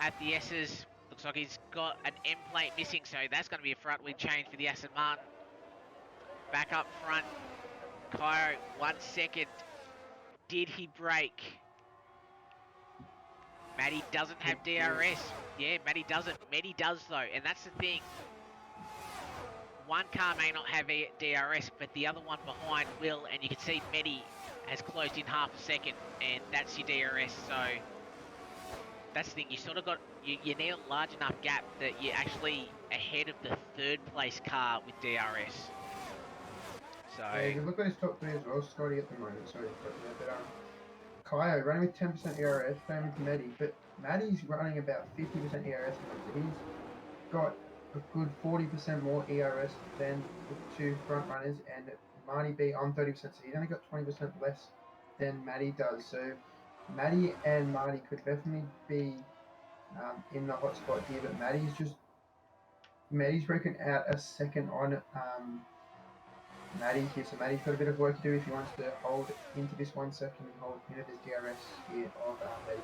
at the S's. Looks like he's got an M plate missing, so that's going to be a front wing change for the Aston Martin. Back up front, Kyo 1 second. Did he brake? Matty doesn't have DRS. Yeah, Matty doesn't. Matty does though, and that's the thing. One car may not have DRS, but the other one behind will, and you can see Matty has closed in half a second, and that's your DRS. So that's the thing. You sort of got you need a large enough gap that you're actually ahead of the third place car with DRS. So yeah, you look at his top 3 as well, Scotty at the moment. Sorry, but Kyo running with 10% ERS, same with Matty, but Matty's running about 50% ERS. He's got a good 40% more ERS than the 2 front runners, and Marty B on 30%, so he's only got 20% less than Matty does. So Matty and Marty could definitely be in the hot spot here, but Matty's broken out a second on Matty here, so Matty's got a bit of work to do if he wants to hold into this 1 second and hold into this DRS here of Matty.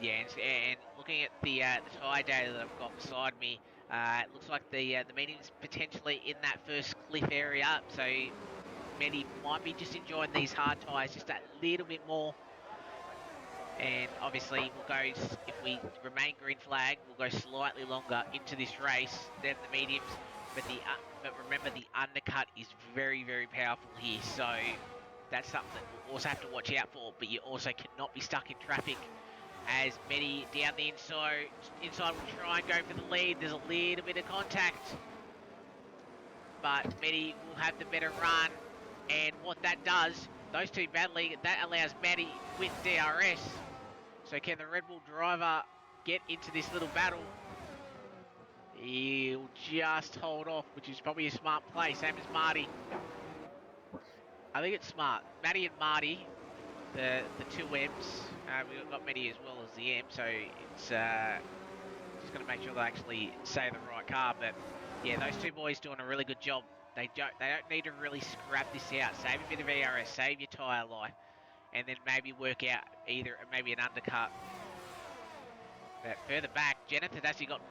yeah, and looking at the tyre data that I've got beside me, it looks like the medium's potentially in that first cliff area, so Matty might be just enjoying these hard tyres just a little bit more. And obviously, we'll go, if we remain green flag, we'll go slightly longer into this race than the mediums. But remember, the undercut is very, very powerful here. So that's something that we'll also have to watch out for. But you also cannot be stuck in traffic. As Medi down the inside will try and go for the lead. There's a little bit of contact, but Medi will have the better run. And what that does, those two badly, that allows Medi with DRS. So can the Red Bull driver get into this little battle? He'll just hold off, which is probably a smart play, same as Marty. I think it's smart. Matty and Marty, the two M's. We've got Matty as well as the M, so it's just got to make sure they actually say the right car. But yeah, those two boys doing a really good job. They don't need to really scrap this out. Save a bit of ERS, save your tyre life, and then maybe work out maybe an undercut. But further back, Jenneth has actually gotten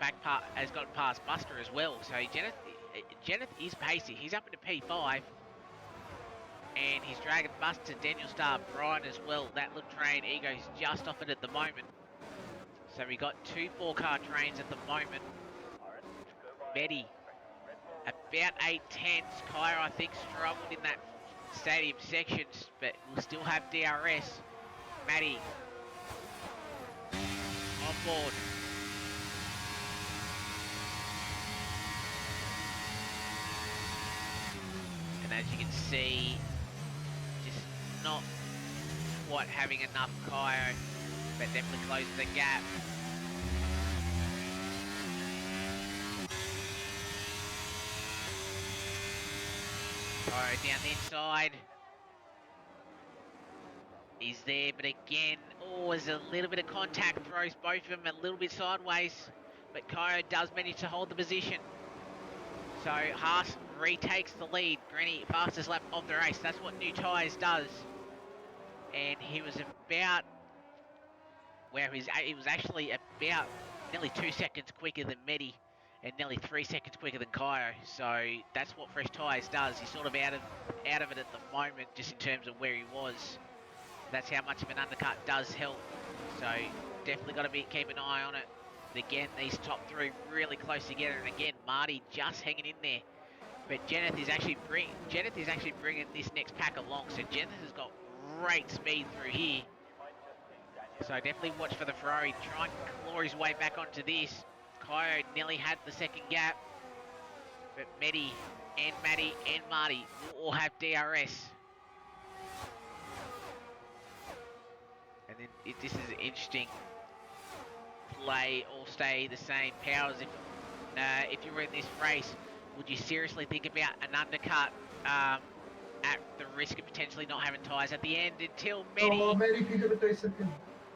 past Buster as well. So Jenneth is pacey. He's up into P5. And he's dragging Buster, Daniel Star, Brian as well. That little train, Ego's just off it at the moment. So we got two 4-car trains at the moment. Medi, about 8/10. Kaya, I think, struggled in that stadium sections, but we'll still have DRS. Matty on board. And as you can see, just not quite having enough Kyo, but definitely closing the gap. Kyo down the inside. He's there, but again, there's a little bit of contact, throws both of them a little bit sideways, but Kyo does manage to hold the position. So Haas retakes the lead. Granny, fastest lap of the race. That's what new tyres does. And he was about, he was actually about nearly 2 seconds quicker than Medi and nearly 3 seconds quicker than Kyo. So that's what fresh tyres does. He's sort of out of it at the moment, just in terms of where he was. That's how much of an undercut does help. So definitely got to keep an eye on it. But again, these top three really close together. And again, Marty just hanging in there. But Jenneth is actually bringing this next pack along. So Jenneth has got great speed through here. So definitely watch for the Ferrari. Try and claw his way back onto this. Kyo nearly had the second gap. But Medi and Matty and Marty will all have DRS. And then this is an interesting play, all stay the same powers. If you were in this race, would you seriously think about an undercut at the risk of potentially not having tyres at the end until Medi? Oh, Medi picked up a 3 second.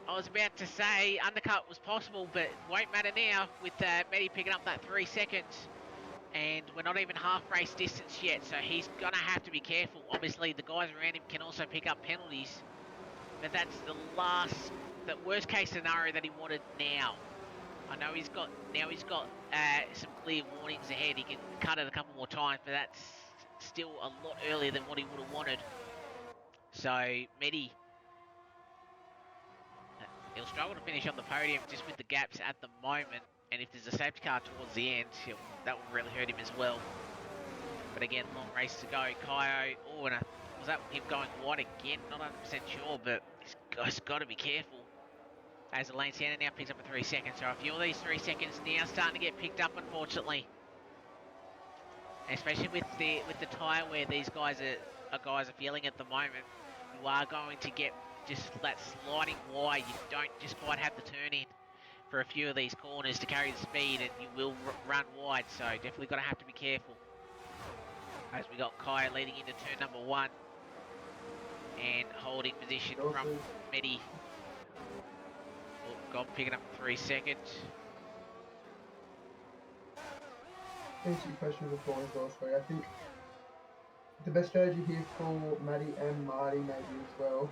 I was about to say undercut was possible, but it won't matter now with Medi picking up that 3 seconds. And we're not even half race distance yet, so he's going to have to be careful. Obviously, the guys around him can also pick up penalties. But that's the worst case scenario that he wanted now. I know he's got some clear warnings ahead. He can cut it a couple more times, but that's still a lot earlier than what he would have wanted. So Medi, he'll struggle to finish on the podium just with the gaps at the moment. And if there's a safety car towards the end, that will really hurt him as well. But again, long race to go. Kyo, was that him going wide again? Not 100% sure, but he's got to be careful. As Elaine Santa now picks up a 3 seconds. So a few of these 3 seconds now starting to get picked up, unfortunately. Especially with the tyre where these guys are feeling at the moment. You are going to get just that sliding wide. You don't just quite have the turn in for a few of these corners to carry the speed, and you will run wide. So definitely got to have to be careful. As we got Kyo leading into turn number 1 and holding position from Medi. God picking up 3 seconds. Answer your question before as well, sorry. I think the best strategy here for Matty and Marty maybe as well,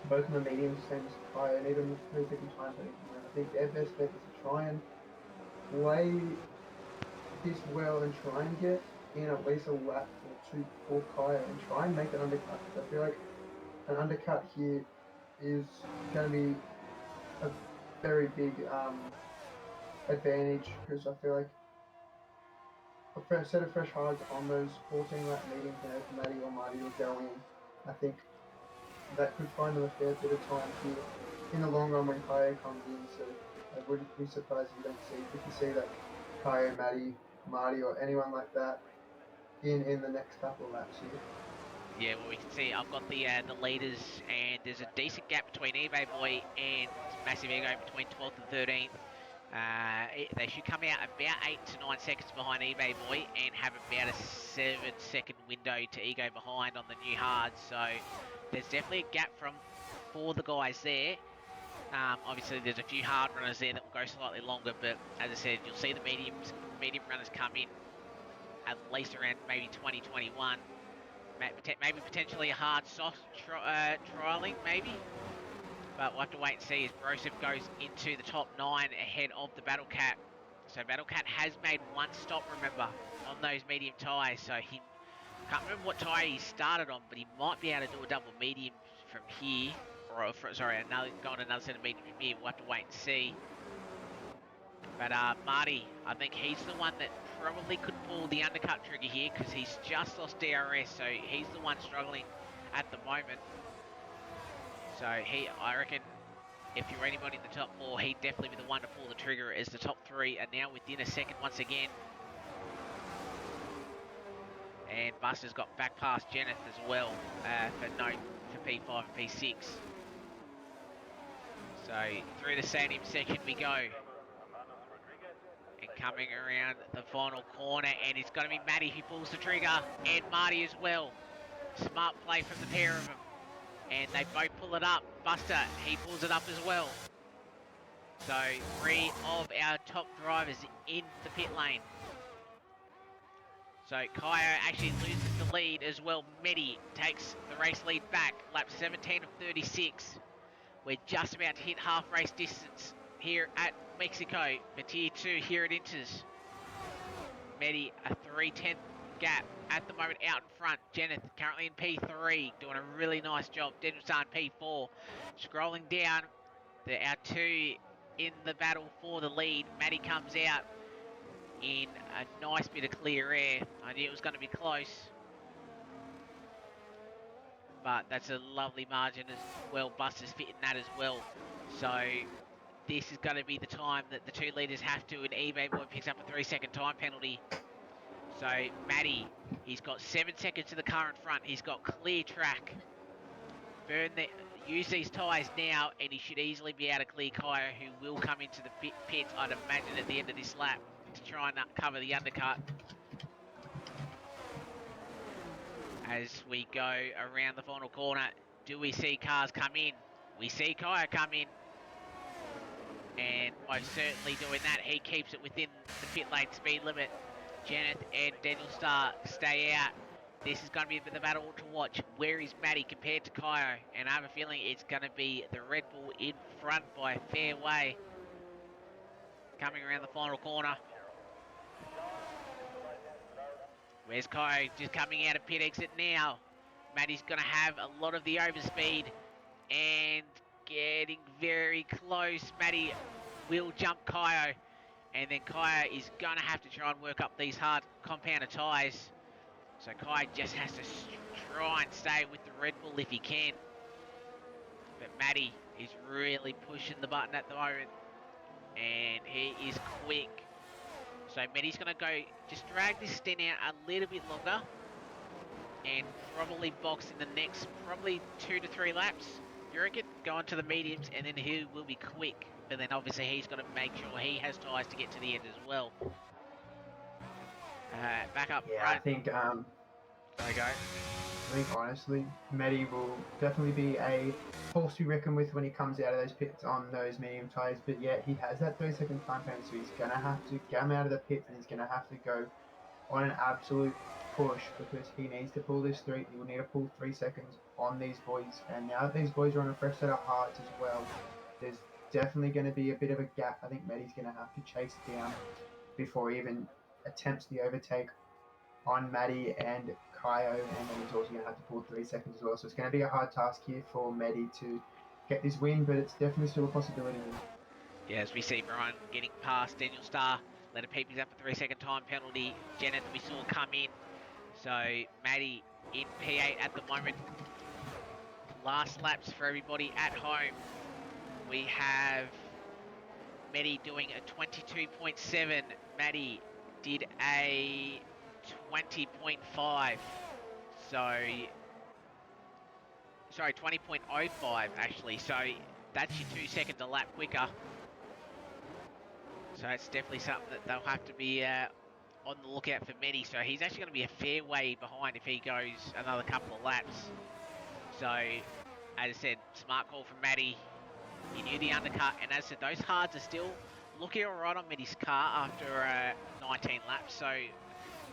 both in the mediums, same as Kyo, and even 3 second time for anything. I think their best bet is to try and play this well and try and get in at least a lap or two for Kyo and try and make an undercut. I feel like an undercut here is going to be a very big advantage because I feel like a fresh set of fresh hards on those 14 lap mediums, if Maddie or Marty will go in, I think that could find them a fair bit of time here in the long run when Kaio comes in. So I wouldn't be surprised if we can see that Kaio, Maddie, Marty, or anyone like that in the next couple of laps here. Yeah, well, we can see I've got the leaders, and there's a decent gap between eBay Boy and Massive Ego between 12th and 13th. They should come out about 8 to 9 seconds behind eBay Boy and have about a 7-second window to Ego behind on the new hard. So there's definitely a gap for the guys there. Obviously, there's a few hard runners there that will go slightly longer, but as I said, you'll see the medium runners come in at least around maybe 2021. Maybe potentially a hard soft trialing, maybe. But we'll have to wait and see as Broseph goes into the top 9 ahead of the Battle Cat. So Battle Cat has made one stop, remember, on those medium tyres. So he can't remember what tyre he started on, but he might be able to do a double medium from here. Or, sorry, go on another set of medium from here. We'll have to wait and see. But Marty, I think he's the one that probably could pull the undercut trigger here because he's just lost DRS, so he's the one struggling at the moment. So I reckon, if you're anybody in the top 4, he'd definitely be the one to pull the trigger, as the top 3 are now within a second once again. And Buster's got back past Jeneth as well for P5 and P6. So through the stadium section we go. And coming around the final corner, and it's going to be Matty who pulls the trigger, and Marty as well. Smart play from the pair of them. And they both pull it up. Buster, he pulls it up as well. So 3 of our top drivers in the pit lane. So Kaio actually loses the lead as well. Medi takes the race lead back. Lap 17 of 36. We're just about to hit half race distance here at Mexico for Tier 2 here at Inters. Medi a 3/10 gap at the moment out in front. Jeneth currently in P3 doing a really nice job. Danielson P4. Scrolling down, our 2 in the battle for the lead. Maddie comes out in a nice bit of clear air. I knew it was going to be close, but that's a lovely margin as well. Buster's fitting that as well. So this is going to be the time that the 2 leaders have to, and eBay Boy picks up a 3-second time penalty. So Matty, he's got 7 seconds to the car in front. He's got clear track. Use these tyres now, and he should easily be able to clear Kaio, who will come into the pits, I'd imagine, at the end of this lap to try and cover the undercut. As we go around the final corner, do we see cars come in? We see Kaio come in, and most certainly doing that. He keeps it within the pit lane speed limit. Jeneth and Daniel Starr stay out. This is going to be the battle to watch. Where is Matty compared to Kaio? And I have a feeling it's going to be the Red Bull in front by a fair way. Coming around the final corner. Where's Kaio? Just coming out of pit exit now. Matty's going to have a lot of the overspeed and getting very close. Matty will jump Kaio. And then Kaio is going to have to try and work up these hard compounder tyres. So Kai just has to try and stay with the Red Bull if he can. But Matty is really pushing the button at the moment. And he is quick. So Matty's going to go, just drag this stint out a little bit longer. And probably box in the next, probably 2 to 3 laps. You reckon? Go on to the mediums, and then he will be quick. But then obviously he's got to make sure he has tyres to get to the end as well. Back up front. I think There we go. I think honestly, Medi will definitely be a force to be reckoned with when he comes out of those pits on those medium tyres. But yeah, he has that 3-second time penalty, so he's gonna have to come out of the pits and he's gonna have to go on an absolute push because he needs to pull this 3. He will need to pull 3 seconds on these boys. And now that these boys are on a fresh set of hards as well, there's definitely going to be a bit of a gap. I think Medi's going to have to chase it down before he even attempts the overtake on Maddie and Kaio, and then he's also going to have to pull 3 seconds as well. So it's going to be a hard task here for Medi to get this win, but it's definitely still a possibility. Yeah, as we see Brian getting past Daniel Starr, let it peep, he's up a 3-second time penalty. Janet that we saw come in. So Maddie in P8 at the moment. Last laps for everybody at home. We have Maddie doing a 22.7. Maddie did a 20.5. So, sorry, 20.05 actually. So that's your 2 seconds a lap quicker. So it's definitely something that they'll have to be on the lookout for Maddie. So he's actually going to be a fair way behind if he goes another couple of laps. So, as I said, smart call from Maddie. He knew the undercut, and as I said, those hards are still looking alright on Maddie's car after 19 laps. So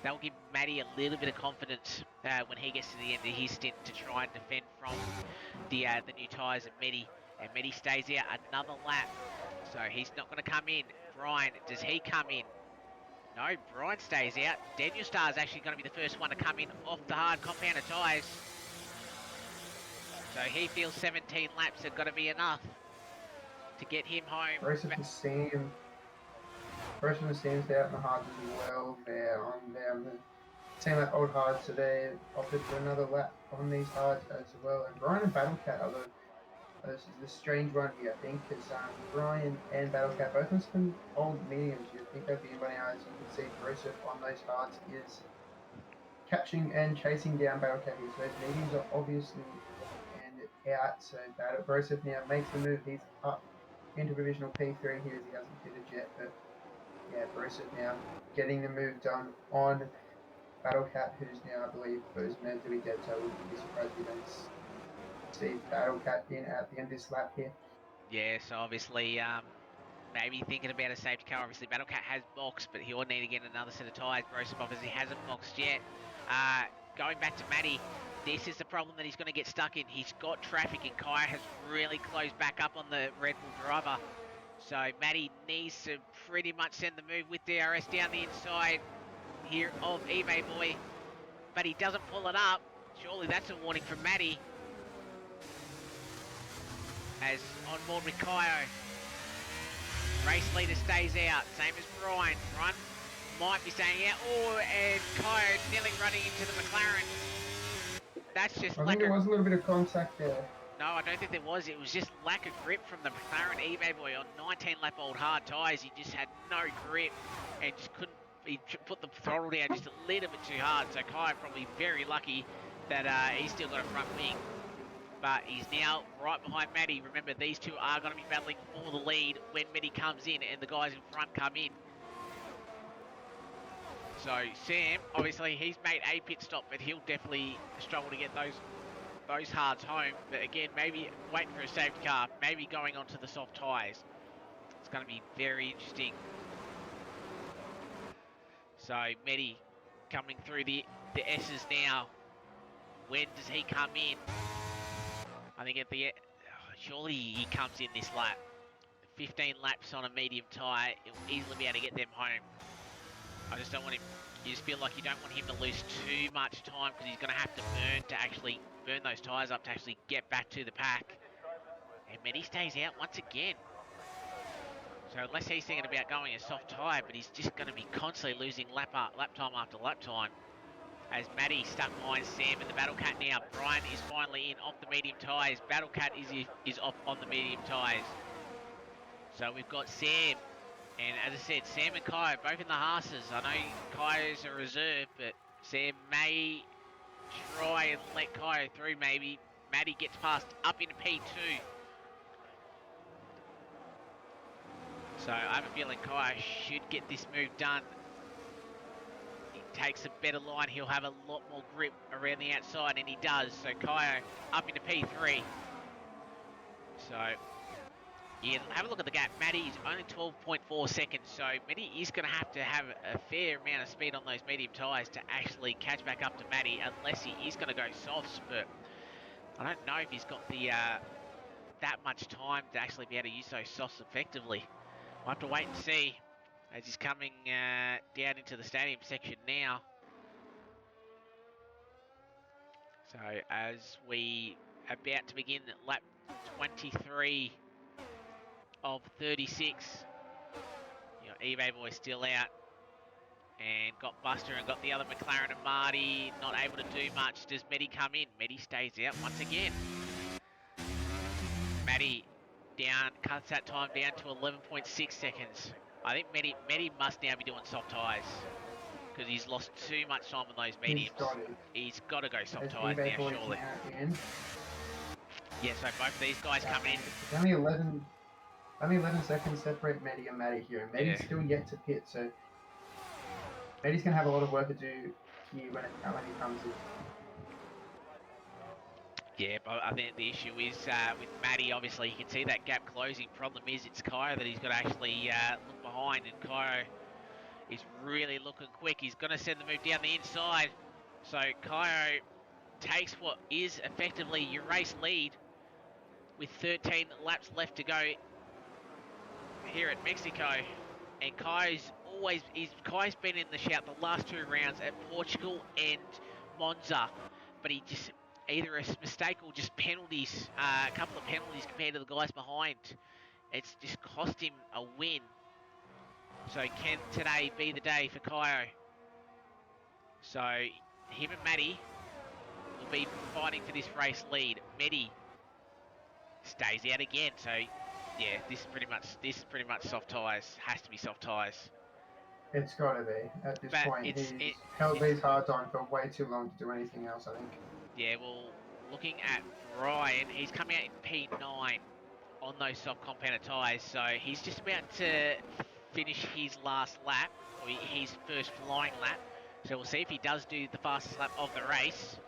that'll give Maddie a little bit of confidence when he gets to the end of his stint to try and defend from the new tyres of Maddie. And Maddie stays out another lap, so he's not going to come in. Brian, does he come in? No, Brian stays out. Daniel Starr is actually going to be the first one to come in off the hard compounder tyres. So he feels 17 laps are going to be enough to get him home. Racing for Sam. Racing for Sam's out in the hards as well. There on down the same like old hards, so they opted for another lap on these hards as well. And Brian and Battlecat are this is the strange one here, I think, because Brian and Battlecat both on some old mediums. You'd think they'd be in one hour. As you can see, Broseph on those hards is catching and chasing down Battlecat here. So those mediums are obviously and out. So Broseph now makes the move. He's up into provisional P3 here as he hasn't pitted yet. But yeah, Broseph now getting the move done on Battlecat, who's now, I believe, who's meant to be dead. So I wouldn't be surprised if we don't see Battlecat in at the end of this lap here. Yeah, so obviously, maybe thinking about a safety car. Obviously, Battlecat has boxed, but he'll need to get another set of tyres. Broseph obviously hasn't boxed yet. Going back to Matty, this is the problem that he's going to get stuck in. He's got traffic, and Kai has really closed back up on the Red Bull driver. So Matty needs to pretty much send the move with DRS down the inside here of eBay Boy, but he doesn't pull it up. Surely that's a warning from Matty. As on board with Kaio. Race leader stays out, same as Brian. Brian might be staying out. Oh, and Kaio nearly running into the McLaren. That's just I think there was a little bit of contact there. No, I don't think there was. It was just lack of grip from the McLaren eBay Boy on 19-lap-old hard tyres. He just had no grip and just couldn't. He put the throttle down just a little bit too hard. So Kai probably very lucky that he's still got a front wing. But he's now right behind Matty. Remember, these two are going to be battling for the lead when Matty comes in and the guys in front come in. So Sam, obviously, he's made a pit stop, but he'll definitely struggle to get those hards home. But again, maybe waiting for a safety car, maybe going onto the soft tyres. It's going to be very interesting. So Matty coming through the S's now. When does he come in? I think at the surely he comes in this lap. 15 laps on a medium tyre, he'll easily be able to get them home. I just don't want him. You just feel like you don't want him to lose too much time because he's going to have to burn those tyres up to actually get back to the pack. And Matty stays out once again. So unless he's thinking about going a soft tyre, but he's just going to be constantly losing lap time after lap time. As Matty stuck behind Sam and the Battlecat now. Brian is finally in off the medium tyres. Battlecat is off on the medium tyres. So we've got Sam. And as I said, Sam and Kai are both in the Haas's. I know Kai is a reserve, but Sam may try and let Kai through maybe. Matty gets past up into P2. So I have a feeling Kai should get this move done. He takes a better line, he'll have a lot more grip around the outside, and he does. So Kai up into P3. So yeah, have a look at the gap. Matty is only 12.4 seconds, so Matty is going to have a fair amount of speed on those medium tyres to actually catch back up to Matty, unless he is going to go softs, but I don't know if he's got the that much time to actually be able to use those softs effectively. We'll have to wait and see as he's coming down into the stadium section now. So as we about to begin lap 23 of 36. You know, eBay boy still out. And got Buster and got the other McLaren and Marty. Not able to do much. Does Medi come in? Medi stays out once again. Medi down, cuts that time down to 11.6 seconds. I think Medi must now be doing soft tyres. Because he's lost too much time on those mediums. He's got to go soft tyres now, surely. Yeah, so both of these guys coming in. It's only 11 seconds separate Medi and Matty here. Medi's still yet to pit, so Medi's going to have a lot of work to do here when he comes in. Yeah, but I think the issue is with Matty, obviously, you can see that gap closing. Problem is, it's Kyo that he's got to actually look behind, and Kyo is really looking quick. He's going to send the move down the inside. So Kyo takes what is effectively your race lead with 13 laps left to go here at Mexico. And Kyo's been in the shout the last 2 rounds at Portugal and Monza, but he just either a mistake or just penalties, a couple of penalties compared to the guys behind. It's just cost him a win. So can today be the day for Kyo? So him and Matty will be fighting for this race lead. Medi stays out again. So yeah, this is pretty much soft tyres. Has to be soft tyres. It's got to be at this point. He's held these hards on for way too long to do anything else, I think. Yeah, well, looking at Brian, he's coming out in P9 on those soft compounded tyres, so he's just about to finish his last lap, or his first flying lap. So we'll see if he does do the fastest lap of the race.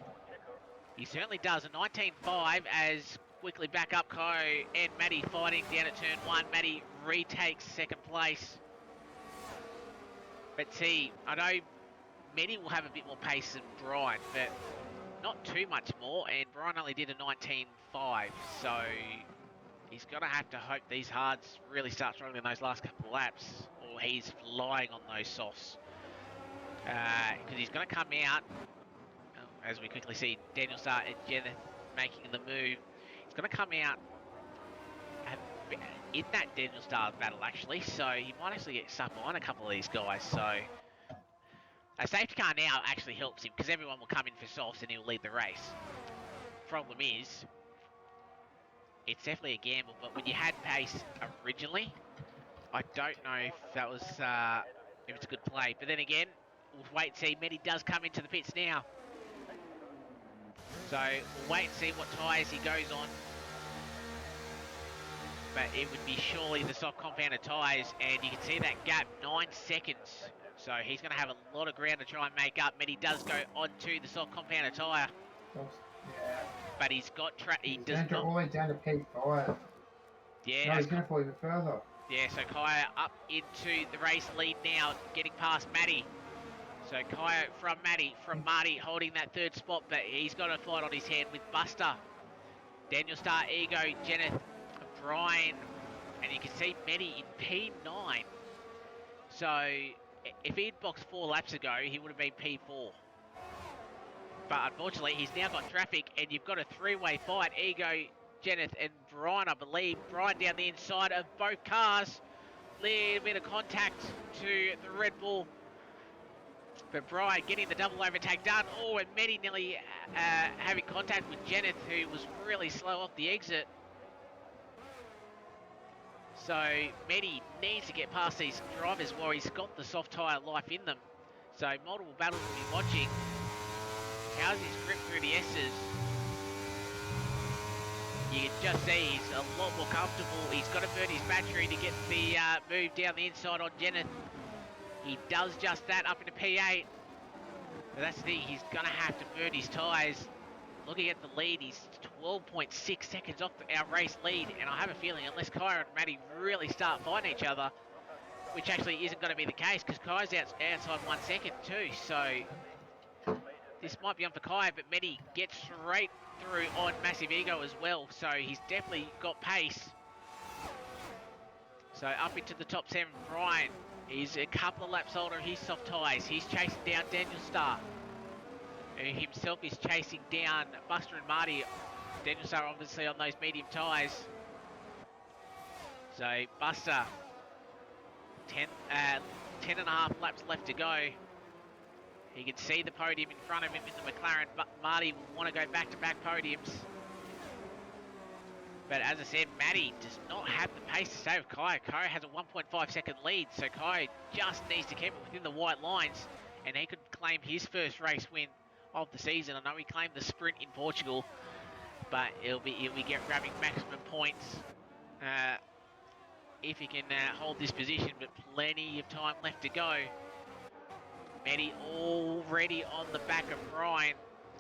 He certainly does. A 19.5 as quickly back up Kyo and Matty fighting down at turn 1. Matty retakes second place. But see, I know Matty will have a bit more pace than Brian, but not too much more, and Brian only did a 19.5, so he's going to have to hope these hards really start struggling in those last couple of laps, or he's flying on those softs. Because he's going to come out, as we quickly see Daniel Starr and Jeneth making the move. He's going to come out in that Daniel Starr battle, actually, so he might actually get stuck behind a couple of these guys, so a safety car now actually helps him, because everyone will come in for softs and he'll lead the race. Problem is, it's definitely a gamble, but when you had pace originally, I don't know if that was if it's a good play. But then again, we'll wait and see. Medi does come into the pits now, so we'll wait and see what tyres he goes on. But it would be surely the soft compounded tyres, and you can see that gap, 9 seconds. So he's going to have a lot of ground to try and make up. Medi does go onto the soft compounded tyre. Yeah. But he's got he does does not. not. All the way down to P5. Yeah. No, he's going to fall even further. Yeah, so Kyo up into the race lead now, getting past Matty. So Kyo from Marty holding that third spot, but he's got a fight on his hand with Buster. Daniel Starr, Ego, Jeneth, Brian, and you can see Medi in P9. So if he'd boxed 4 laps ago, he would have been P4. But unfortunately, he's now got traffic, and you've got a 3-way fight. Ego, Jeneth, and Brian, I believe. Brian down the inside of both cars. Little bit of contact to the Red Bull. But Brian getting the double overtake done. Oh, and Medi nearly having contact with Jeneth, who was really slow off the exit. So Medi needs to get past these drivers while he's got the soft tyre life in them. So multiple battles to be watching. How's his grip through the S's? You can just see he's a lot more comfortable. He's got to burn his battery to get the move down the inside on Jeneth. He does just that up into P8. But that's the thing, he's going to have to burn his tyres. Looking at the lead, he's 12.6 seconds off our race lead. And I have a feeling, unless Kyo and Matty really start fighting each other, which actually isn't going to be the case, because Kyo's outside 1 second too. So this might be on for Kyo, but Matty gets straight through on Massive Ego as well. So he's definitely got pace. So up into the top 7, Brian. He's a couple of laps older, he's soft tyres. He's chasing down Daniel Starr, who himself is chasing down Buster and Marty Daniel Star obviously on those medium tyres. So Buster, 10 and a half laps left to go. He can see the podium in front of him in the McLaren, but Marty will want to go back-to-back podiums. But as I said, Matty does not have the pace to stay with Kai. Kai has a 1.5 second lead, so Kai just needs to keep it within the white lines, and he could claim his first race win of the season. I know he claimed the sprint in Portugal, but he'll be grabbing maximum points if he can hold this position. But plenty of time left to go. Matty already on the back of Ryan,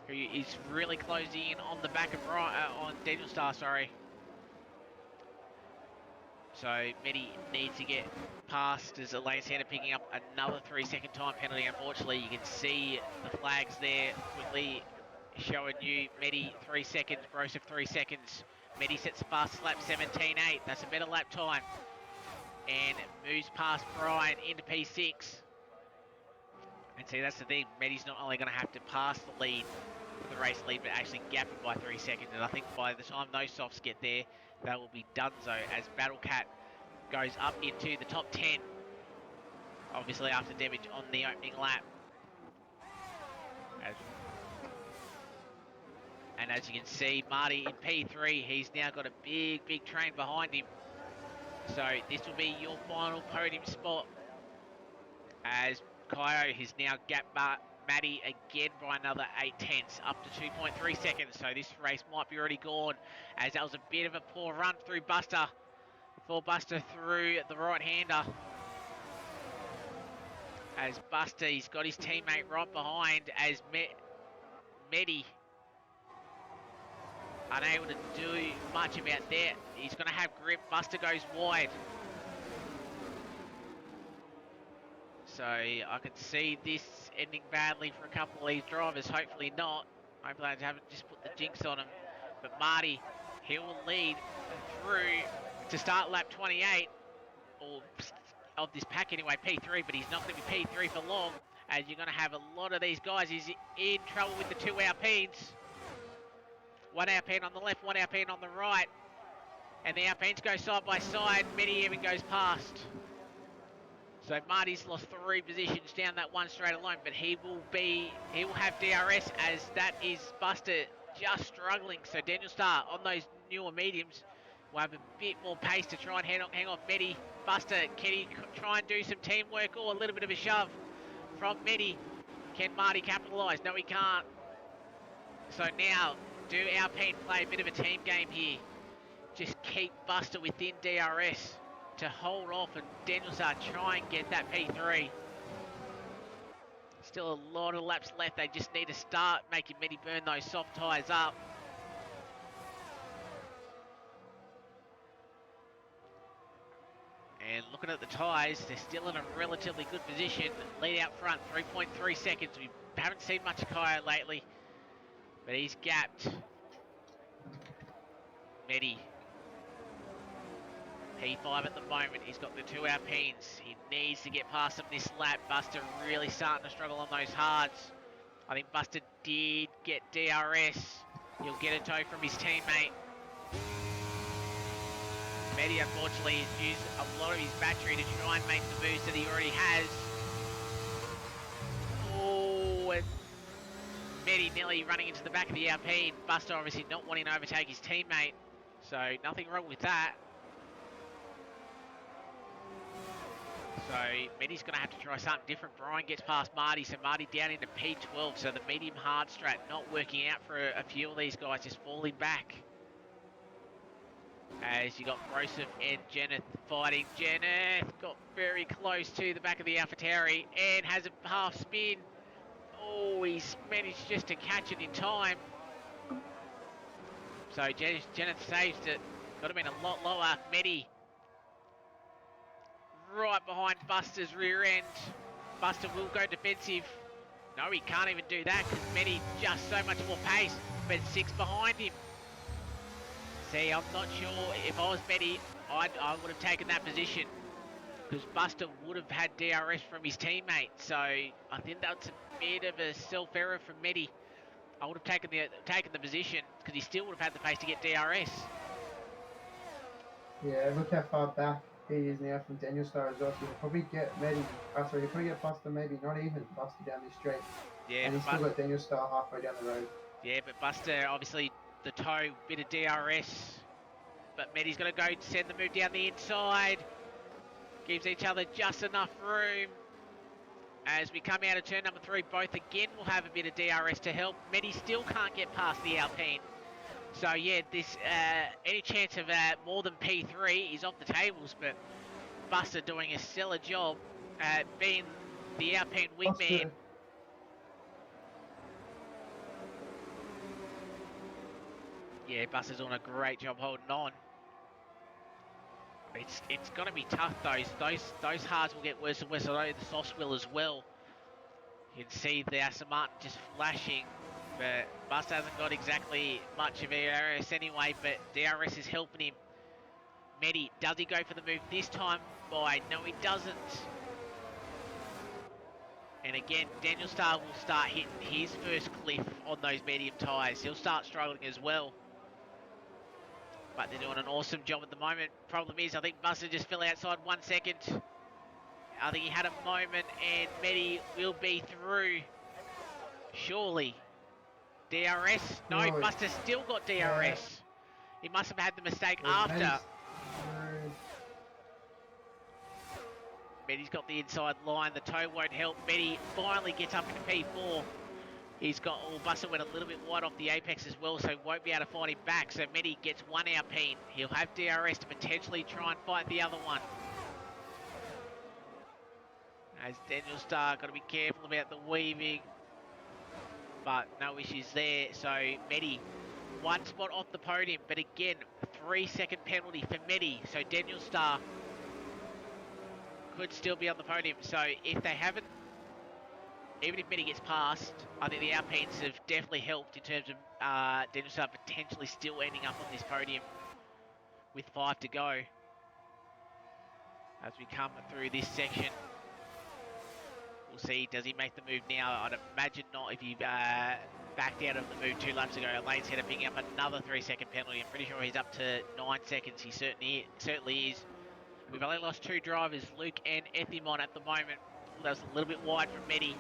who is really closing in on the back of Ryan, on Daniel Star, sorry. So Matty needs to get past as Elaine Sander picking up another 3-second time penalty. Unfortunately, you can see the flags there quickly showing you Matty 3 seconds, Broseph 3 seconds. Matty sets the fastest lap 17.8. That's a better lap time. And moves past Brian into P6. And see, that's the thing. Matty's not only going to have to pass the lead, the race lead, but actually gap him by 3 seconds. And I think by the time those softs get there, that will be donezo as Battle Cat goes up into the top 10. Obviously after damage on the opening lap. And as you can see, Marty in P3, he's now got a big train behind him. So this will be your final podium spot as Kaio has now gapped Matty again by another 8/10, up to 2.3 seconds. So this race might be already gone, as that was a bit of a poor run through Buster. Before Buster through the right-hander. As Buster, he's got his teammate right behind as Medi unable to do much about that. He's going to have grip. Buster goes wide. So I can see this ending badly for a couple of these drivers. Hopefully not. Hopefully I haven't just put the jinx on him. But Marty, he will lead through to start lap 28, or of this pack anyway, P3, but he's not going to be P3 for long, as you're going to have a lot of these guys. He's in trouble with the 2 Alpines. 1 Alpine on the left, 1 Alpine on the right. And the Alpines go side by side. Medi even goes past. So Marty's lost 3 positions down that one straight alone, but he will have DRS, as that is Buster just struggling. So Daniel Star on those newer mediums will have a bit more pace to try and hang off Medi. Buster, can he try and do some teamwork or a little bit of a shove from Medi? Can Marty capitalise? No, he can't. So now, do Alpine play a bit of a team game here? Just keep Buster within DRS to hold off, and Daniel Star try and get that P3. Still a lot of laps left. They just need to start making Medi burn those soft tyres up. And looking at the tyres, they're still in a relatively good position. Lead out front, 3.3 seconds. We haven't seen much of Kaya lately, but he's gapped Medi. P5 at the moment. He's got the 2 Alpines. He needs to get past them this lap. Buster really starting to struggle on those hards. I think Buster did get DRS. He'll get a tow from his teammate. Medi, unfortunately, has used a lot of his battery to try and make the moves that he already has. Oh, and Medi nearly running into the back of the Alpine. Buster obviously not wanting to overtake his teammate. So nothing wrong with that. So Medi's going to have to try something different. Brian gets past Marty, so Marty down into P12. So the medium hard strat not working out for a few of these guys, just falling back. As you got Broseph and Jenneth fighting. Jenneth got very close to the back of the AlphaTauri and has a half spin. Oh, he's managed just to catch it in time. So Jenneth saves it. Could have been a lot lower. Medi right behind Buster's rear end. Buster will go defensive. No, he can't even do that because Medi just so much more pace, but 6 behind him. See, I'm not sure. If I was Medi, I would have taken that position because Buster would have had DRS from his teammate. So I think that's a bit of a self-error from Medi. I would have taken the position because he still would have had the pace to get DRS. Yeah, look how far back he is now from Daniel Star as well. So he'll probably get he'll probably get Buster, maybe not even Buster down this straight. Yeah, And he's still got Daniel Star halfway down the road. yeah, but Buster obviously the toe, bit of DRS. But Medi's going to go send the move down the inside. Gives each other just enough room. As we come out of turn number 3, both again will have a bit of DRS to help. Medi still can't get past the Alpine. So yeah, this any chance of more than P3 is off the tables, but Buster doing a stellar job being the Alpine wingman. Yeah, Buster's doing a great job holding on. It's going to be tough. Those hards will get worse and worse. Although the softs will as well. You can see the Aston Martin just flashing, but Buster hasn't got exactly much of DRS anyway. But DRS is helping him. Medi, does he go for the move this time? Boy, no, he doesn't. And again, Daniel Star will start hitting his first cliff on those medium tyres. He'll start struggling as well. But they're doing an awesome job at the moment. Problem is, I think Buster just fell outside 1 second. I think he had a moment, and Medi will be through. Surely. DRS? No, Buster still got DRS. Yeah. He must have had the mistake after. Medi's got the inside line. The toe won't help. Medi finally gets up into P4. He's got, Buster went a little bit wide off the apex as well, so won't be able to find him back. So Medi gets one Alpine. He'll have DRS to potentially try and fight the other one. As Daniel Star, got to be careful about the weaving. But no issues there. So Medi, one spot off the podium. But again, a 3-second penalty for Medi. So Daniel Star could still be on the podium. So if they haven't, even if Medi gets past, I think the Alpines have definitely helped in terms of Daniel Star potentially still ending up on this podium with 5 to go. As we come through this section, we'll see, does he make the move now? I'd imagine not if he backed out of the move 2 laps ago. Lane's going to pick up another 3-second penalty. I'm pretty sure he's up to 9 seconds. He certainly is. We've only lost 2 drivers, Luke and Ethimon at the moment. That was a little bit wide from Medi.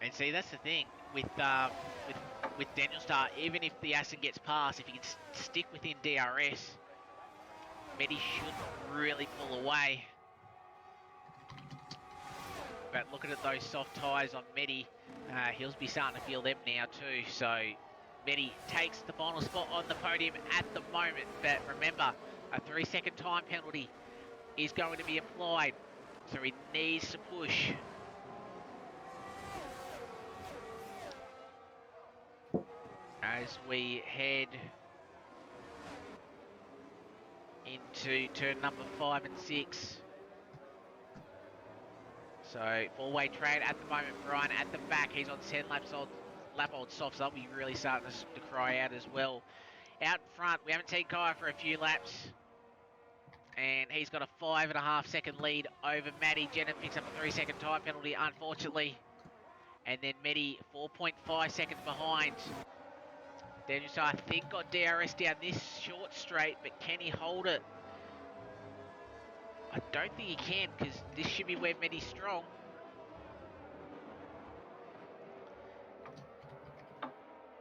And see, that's the thing with Daniel Star. Even if the Aston gets past, if he can stick within DRS, Medi shouldn't really pull away. But looking at those soft tyres on Medi, he'll be starting to feel them now too. So Medi takes the final spot on the podium at the moment. But remember, a 3-second time penalty is going to be applied. So he needs to push. As we head into turn number 5 and 6. So 4-way trade at the moment. Brian at the back. He's on 10 lap old softs. They'll be really starting to cry out as well. Out front, we haven't seen Kaya for a few laps. And he's got a 5.5 second lead over Matty. Jenna picks up a 3-second time penalty, unfortunately. And then Medi 4.5 seconds behind. Daniel Star, I think, got DRS down this short straight, but can he hold it? I don't think he can, because this should be where Medi's strong.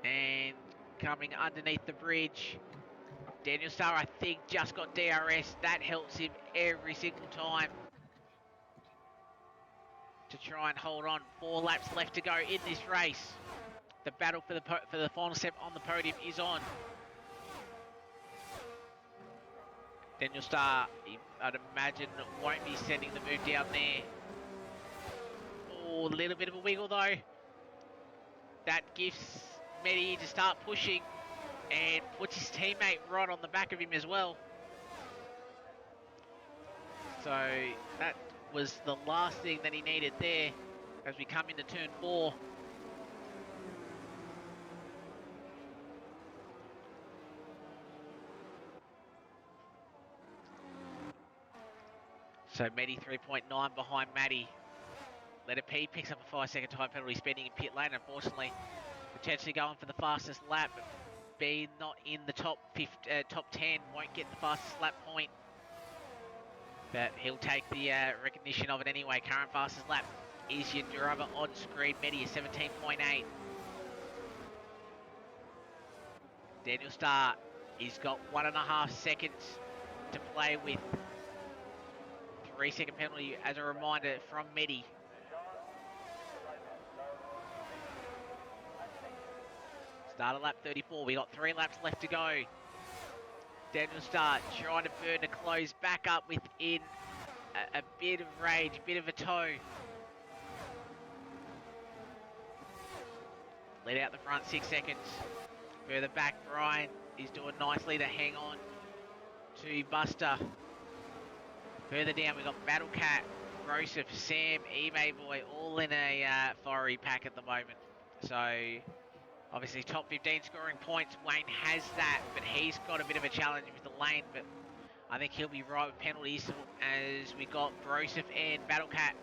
And coming underneath the bridge, Daniel Star, I think, just got DRS. That helps him every single time to try and hold on. 4 laps left to go in this race. The battle for the final step on the podium is on. Daniel Star, I'd imagine, won't be sending the move down there. Oh, a little bit of a wiggle though. That gives Medi to start pushing and puts his teammate right on the back of him as well. So that was the last thing that he needed there as we come into turn 4. So Medi 3.9 behind Matty. Letter P picks up a 5-second time penalty spending in pit lane. Unfortunately, potentially going for the fastest lap, but being not in the top 10 won't get the fastest lap point. But he'll take the recognition of it anyway. Current fastest lap is your driver on screen. Medi is 17.8. Daniel Starr, he's got 1.5 seconds to play with. 3-second penalty as a reminder from Medi. Start of lap 34. We got 3 laps left to go. Daniel Starr trying to burn to close back up within a bit of rage, a bit of a tow. Lead out the front 6 seconds. Further back, Brian is doing nicely to hang on to Buster. Further down, we got Battle Cat, Grosef, Sam, eBay Boy, all in a fiery pack at the moment. So, obviously, top 15 scoring points. Wayne has that, but he's got a bit of a challenge with the lane. But I think he'll be right with penalties as we got Grosef and Battle Cat.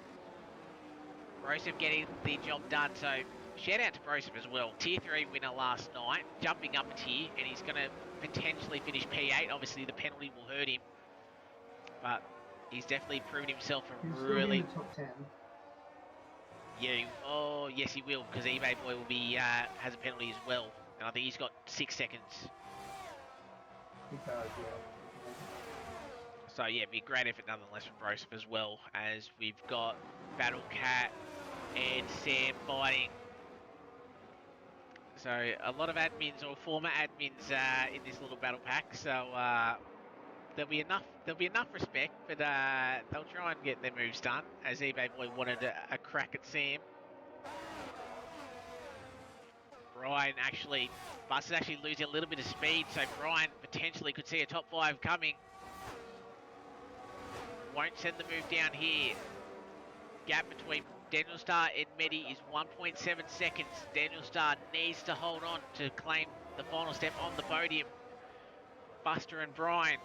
Grosef getting the job done. So, shout out to Grosef as well. Tier 3 winner last night, jumping up a tier, and he's going to potentially finish P8. Obviously, the penalty will hurt him. But he's definitely proven himself He'll a still be really... in the top 10. Yeah, oh, yes he will, because eBay Boy will be, has a penalty as well. And I think he's got 6 seconds. Because, yeah. So yeah, it'd be a great effort nonetheless from Grosef as well, as we've got Battle Cat and Sam fighting. So a lot of admins or former admins in this little battle pack. So there'll be enough respect, but they'll try and get their moves done. As eBay Boy wanted a crack at Sam. Brian Buster's actually losing a little bit of speed, so Brian potentially could see a top 5 coming. Won't send the move down here. Gap between Daniel Starr and Medi is 1.7 seconds. Daniel Starr needs to hold on to claim the final step on the podium. Buster and Brian.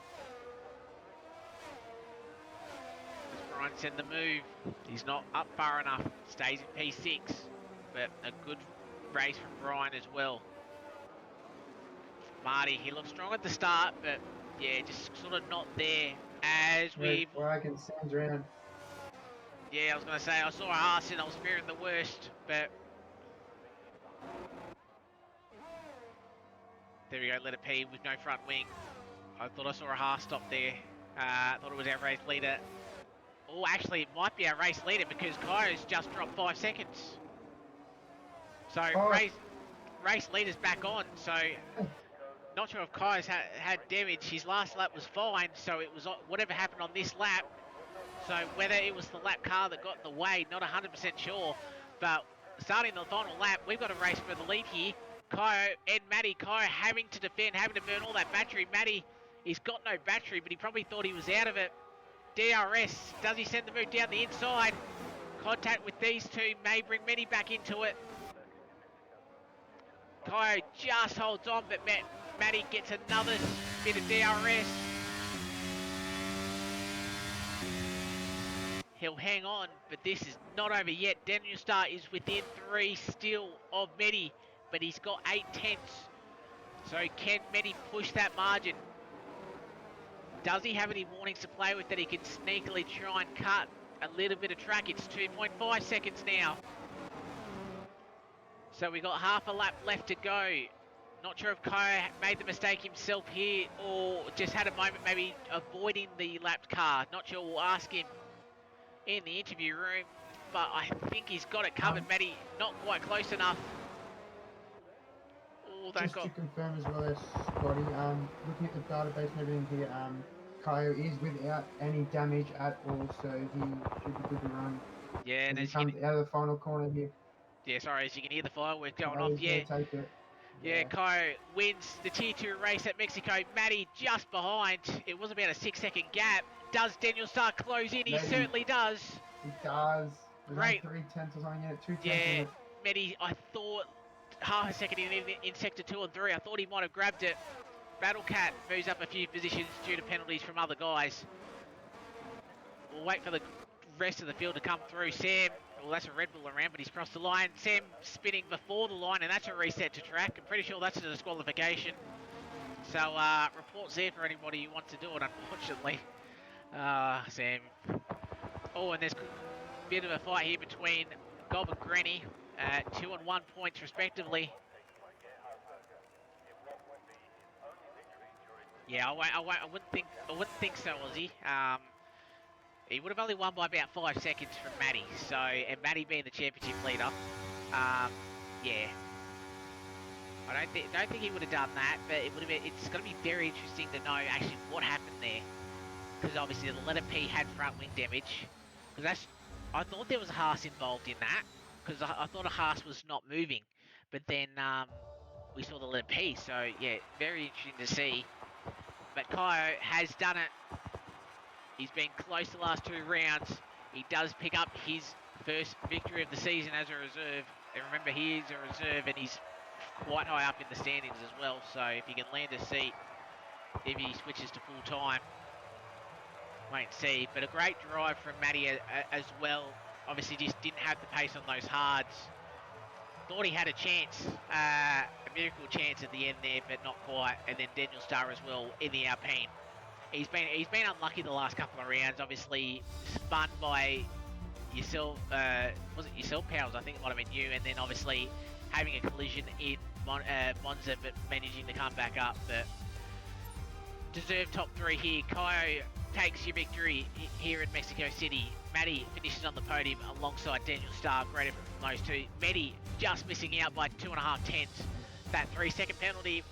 Does Brian send the move? He's not up far enough. Stays in P6. But a good race from Brian as well. Marty, he looked strong at the start, but yeah, just sort of not there as we... Wagon, Sam's around. Yeah, I was going to say, I saw a Haas and I was fearing the worst, but... There we go, let it P with no front wing. I thought I saw a Haas stop there. I thought it was our race leader. Oh, actually, it might be our race leader because Kai's just dropped 5 seconds. So, race leader's back on, so... Not sure if Kai's had damage. His last lap was fine, so it was whatever happened on this lap. So whether it was the lap car that got in the way, not 100% sure. But starting the final lap, we've got a race for the lead here. Kai and Matty. Kai having to defend, having to burn all that battery. Matty, he's got no battery, but he probably thought he was out of it. DRS, does he send the move down the inside? Contact with these two may bring Matty back into it. Kai just holds on, but Matty gets another bit of DRS. He'll hang on, but this is not over yet. Daniel Starr is within 3 still of Medi, but he's got 8 tenths. So can Medi push that margin? Does he have any warnings to play with that he can sneakily try and cut a little bit of track? It's 2.5 seconds now. So we got half a lap left to go. Not sure if Kai made the mistake himself here or just had a moment maybe avoiding the lapped car. Not sure, we'll ask him in the interview room, but I think he's got it covered. Matty, not quite close enough. Oh, just to confirm as well as Scotty, looking at the database and everything here, Kaio is without any damage at all, so he should be good to run. Yeah, and as he comes out of the final corner here. Yeah, sorry, as you can hear the fireworks going off. Yeah, take it. Yeah, Kaio wins the Tier 2 race at Mexico. Matty just behind. It was about a 6-second gap. Does Daniel Starr close in? He certainly does. He does. Great. 3 tenths or something, 2 tenths. Yeah, Matty, I thought half a second in sector 2 and 3. I thought he might have grabbed it. Battle Cat moves up a few positions due to penalties from other guys. We'll wait for the rest of the field to come through. Sam well, that's a Red Bull around, but he's crossed the line. Sam spinning before the line, and that's a reset to track. I'm pretty sure that's a disqualification. So reports there for anybody who wants to do it, unfortunately. Sam. Oh, and there's a bit of a fight here between Gob and Granny. 2 and 1 points respectively. Yeah, I wouldn't think so, Ozzy. He would have only won by about 5 seconds from Matty. So, and Matty being the championship leader, yeah, I don't think he would have done that. But it's going to be very interesting to know actually what happened there, because obviously the letter P had front wing damage. Because I thought there was a Haas involved in that, because I thought a Haas was not moving, but then we saw the letter P. So yeah, very interesting to see. But Kaio has done it. He's been close the last 2 rounds. He does pick up his first victory of the season as a reserve. And remember, he is a reserve and he's quite high up in the standings as well. So if he can land a seat, if he switches to full time, wait and see. But a great drive from Matty as well. Obviously just didn't have the pace on those hards. Thought he had a chance, a miracle chance at the end there, but not quite. And then Daniel Starr as well in the Alpine. He's been unlucky the last couple of rounds. Obviously spun by yourself. Was it yourself, Powers? I think it might have been you. And then obviously having a collision in Monza, but managing to come back up. But deserved top 3 here. Kaio takes your victory here in Mexico City. Matty finishes on the podium alongside Daniel Starr. Great effort from those two. Matty just missing out by 2.5 tenths. That 3-second penalty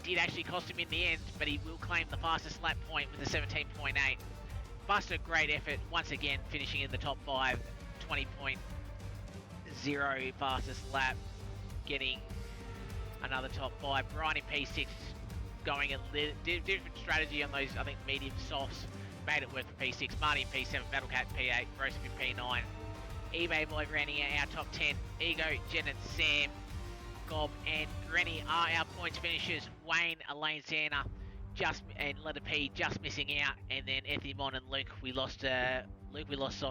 did actually cost him in the end, but he will claim the fastest lap point with a 17.8. Buster, great effort once again, finishing in the top 5, 20.0 fastest lap, getting another top 5. Brian in P6 going a different strategy on those, I think, medium softs. Made it work for P6. Marty in P7, Battlecat P8, Rosef in P9. eBay Boy rounding out our top 10. Ego, Jen and Sam, Gob and Granny are our points finishers. Wayne, Elaine Santa, and Letter P just missing out. And then Ethimon and Luke, we lost on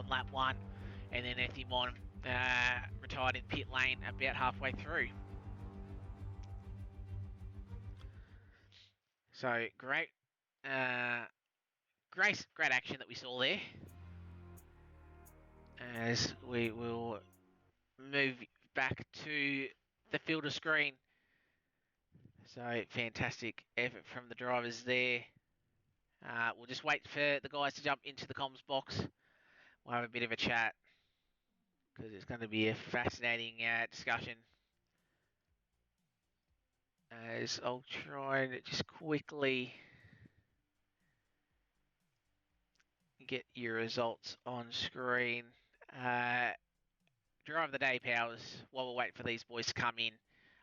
lap 1. And then Ethimon retired in pit lane about halfway through. So great action that we saw there. As we will move back to the fielder screen. So fantastic effort from the drivers there. We'll just wait for the guys to jump into the comms box. We'll have a bit of a chat because it's going to be a fascinating discussion. As I'll try and just quickly get your results on screen. Driver of the day, Powers, while we're waiting for these boys to come in.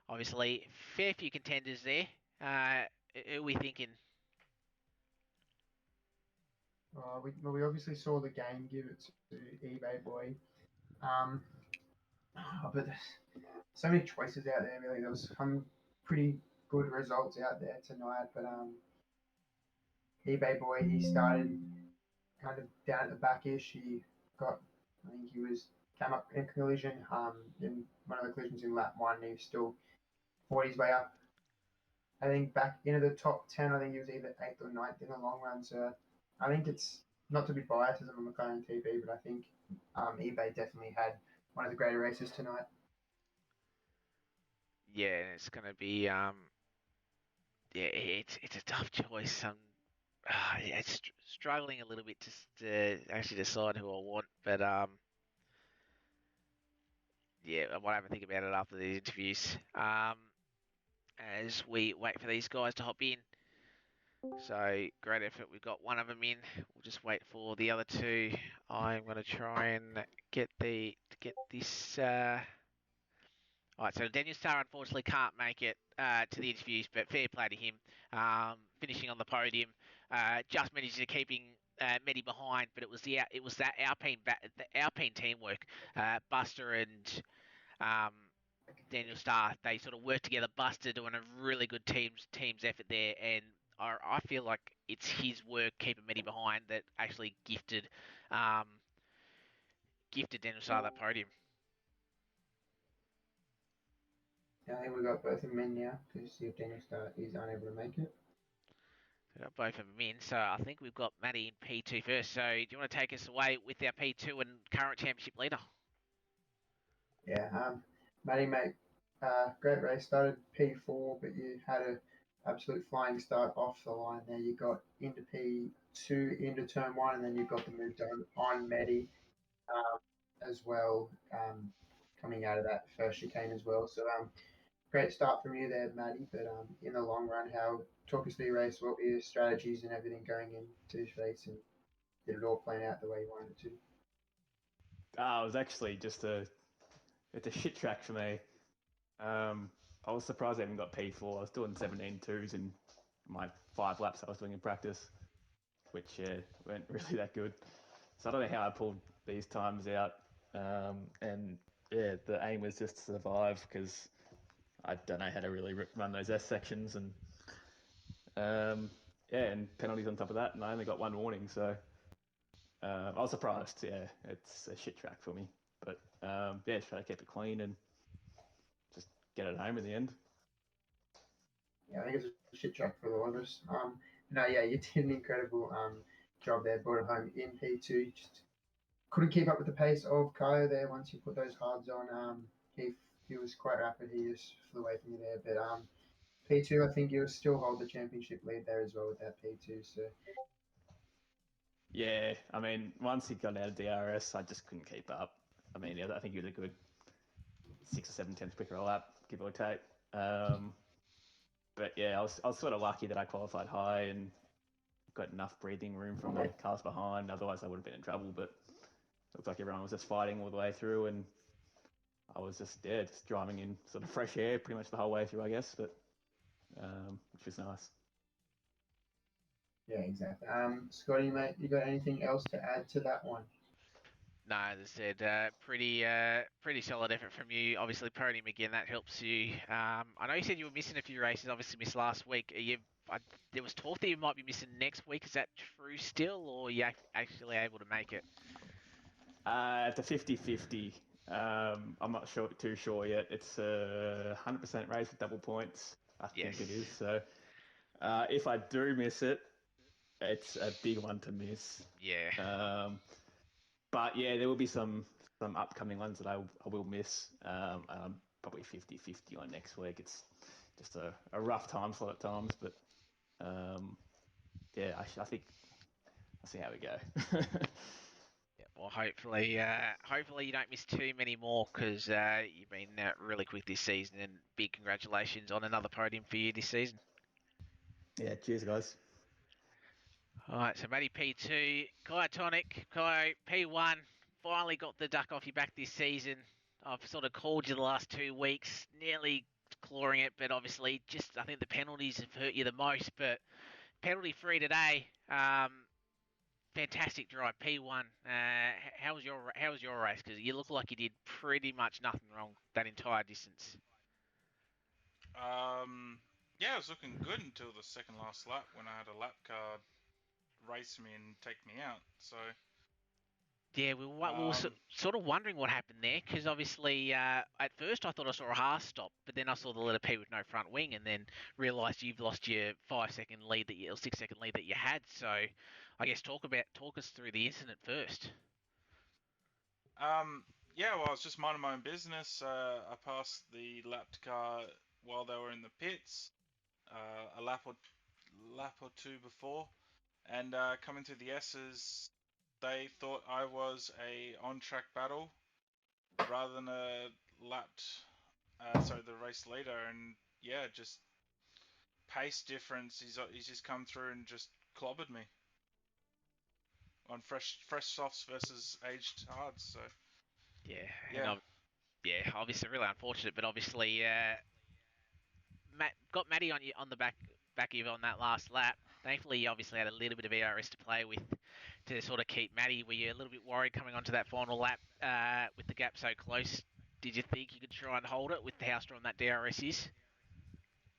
Obviously, fair few contenders there. Who are we thinking? We obviously saw the game give it to eBay Boy. But there's so many choices out there, really. There was some pretty good results out there tonight, but eBay Boy, he started kind of down at the back-ish. I think came up in a collision. In one of the collisions in lap 1, he still fought his way up. I think back into the top 10, I think he was either 8th or 9th in the long run. So I think it's not to be biased as I'm a McLaren TV, but I think eBay definitely had one of the greater races tonight. Yeah, it's going to be it's a tough choice. It's struggling a little bit to actually decide who I want, but yeah, I might have a think about it after these interviews. As we wait for these guys to hop in. So great effort. We've got one of them in. We'll just wait for the other 2. I'm going to try and get this. All right, so Daniel Starr unfortunately can't make it to the interviews, but fair play to him. Finishing on the podium, just managed to keeping Medi behind, but it was that Alpine teamwork. Buster and Daniel Starr, they sort of worked together. Buster doing a really good team's effort there, and I feel like it's his work keeping Medi behind that actually gifted gifted Daniel Sar that podium. I think we got both of them in now to see if Daniel Star is unable to make it. We got both of them in, so I think we've got Matty in P2 first. So do you want to take us away with our P2 and current championship leader? Yeah, Matty, mate, great race. Started P4, but you had an absolute flying start off the line there. You got into P2, into turn one, and then you got the move on Matty as well, coming out of that first chicane as well. So, great start from you there, Matty. But in the long run, talk us through your race, what were your strategies and everything going into this race, and did it all plan out the way you wanted it to? It was actually just it's a shit track for me. I was surprised I even got P4. I was doing 17.2s in my 5 laps I was doing in practice, which weren't really that good. So I don't know how I pulled these times out. And yeah, the aim was just to survive because I don't know how to really run those S sections and and penalties on top of that. And I only got 1 warning, so I was surprised. Yeah, it's a shit track for me, but yeah, just try to keep it clean and just get it home in the end. Yeah, I think it's a shit track for all of us. No, yeah, you did an incredible job there, brought it home in P2. You just couldn't keep up with the pace of Kaya there once you put those hards on. He was quite rapid. He just flew away from you there. But P2, I think you'll still hold the championship lead there as well with that P2. So Yeah, I mean, once he got out of DRS, I just couldn't keep up. I mean, I think he was a good 6 or 7 tenths quicker a lap, give or take. But yeah, I was sort of lucky that I qualified high and got enough breathing room from the cars behind. Otherwise, I would have been in trouble. But it looked like everyone was just fighting all the way through, and I was just driving in sort of fresh air pretty much the whole way through, I guess. But which was nice. yeah, exactly. Scotty, mate, you got anything else to add to that one? No, as I said, pretty solid effort from you. Obviously, podium again, that helps you. I know you said you were missing a few races. Obviously, missed last week. There was talk that you might be missing next week. Is that true still, or are you actually able to make it? It's a 50-50. I'm not too sure yet. It's a 100% race with double points. I Yes. think it is. So if I do miss it, it's a big one to miss. Yeah. But yeah, there will be some upcoming ones that I will miss. Probably 50-50 on next week. It's just a rough time slot at times, but yeah, I think I'll see how we go. Yeah, well, hopefully you don't miss too many more because you've been really quick this season, and big congratulations on another podium for you this season. Yeah, cheers, guys. All right, so Matty P2, Kai Tonic, Kai P1, finally got the duck off your back this season. I've sort of called you the last 2 weeks, nearly clawing it, but obviously just I think the penalties have hurt you the most. But penalty free today, fantastic drive, P1. How was your race? Because you look like you did pretty much nothing wrong that entire distance. Yeah, it was looking good until the second last lap when I had a lap car race me and take me out. So Yeah, we were sort of wondering what happened there because obviously at first I thought I saw a Haas stop, but then I saw the letter P with no front wing, and then realised you've lost your 5 second lead or 6 second lead that you had. So I guess talk us through the incident first. yeah, well, I was just minding my own business. I passed the lapped car while they were in the pits, a lap or two before, and coming through the S's, they thought I was a on-track battle rather than a lapped, the race leader, and yeah, just pace difference. He's just come through and just clobbered me on fresh softs versus aged hards. So Yeah, yeah. yeah, obviously really unfortunate, but obviously got Matty on the back of you on that last lap. Thankfully, you obviously had a little bit of ERS to play with to sort of keep Matty. Were you a little bit worried coming onto that final lap with the gap so close? Did you think you could try and hold it with how strong that DRS is?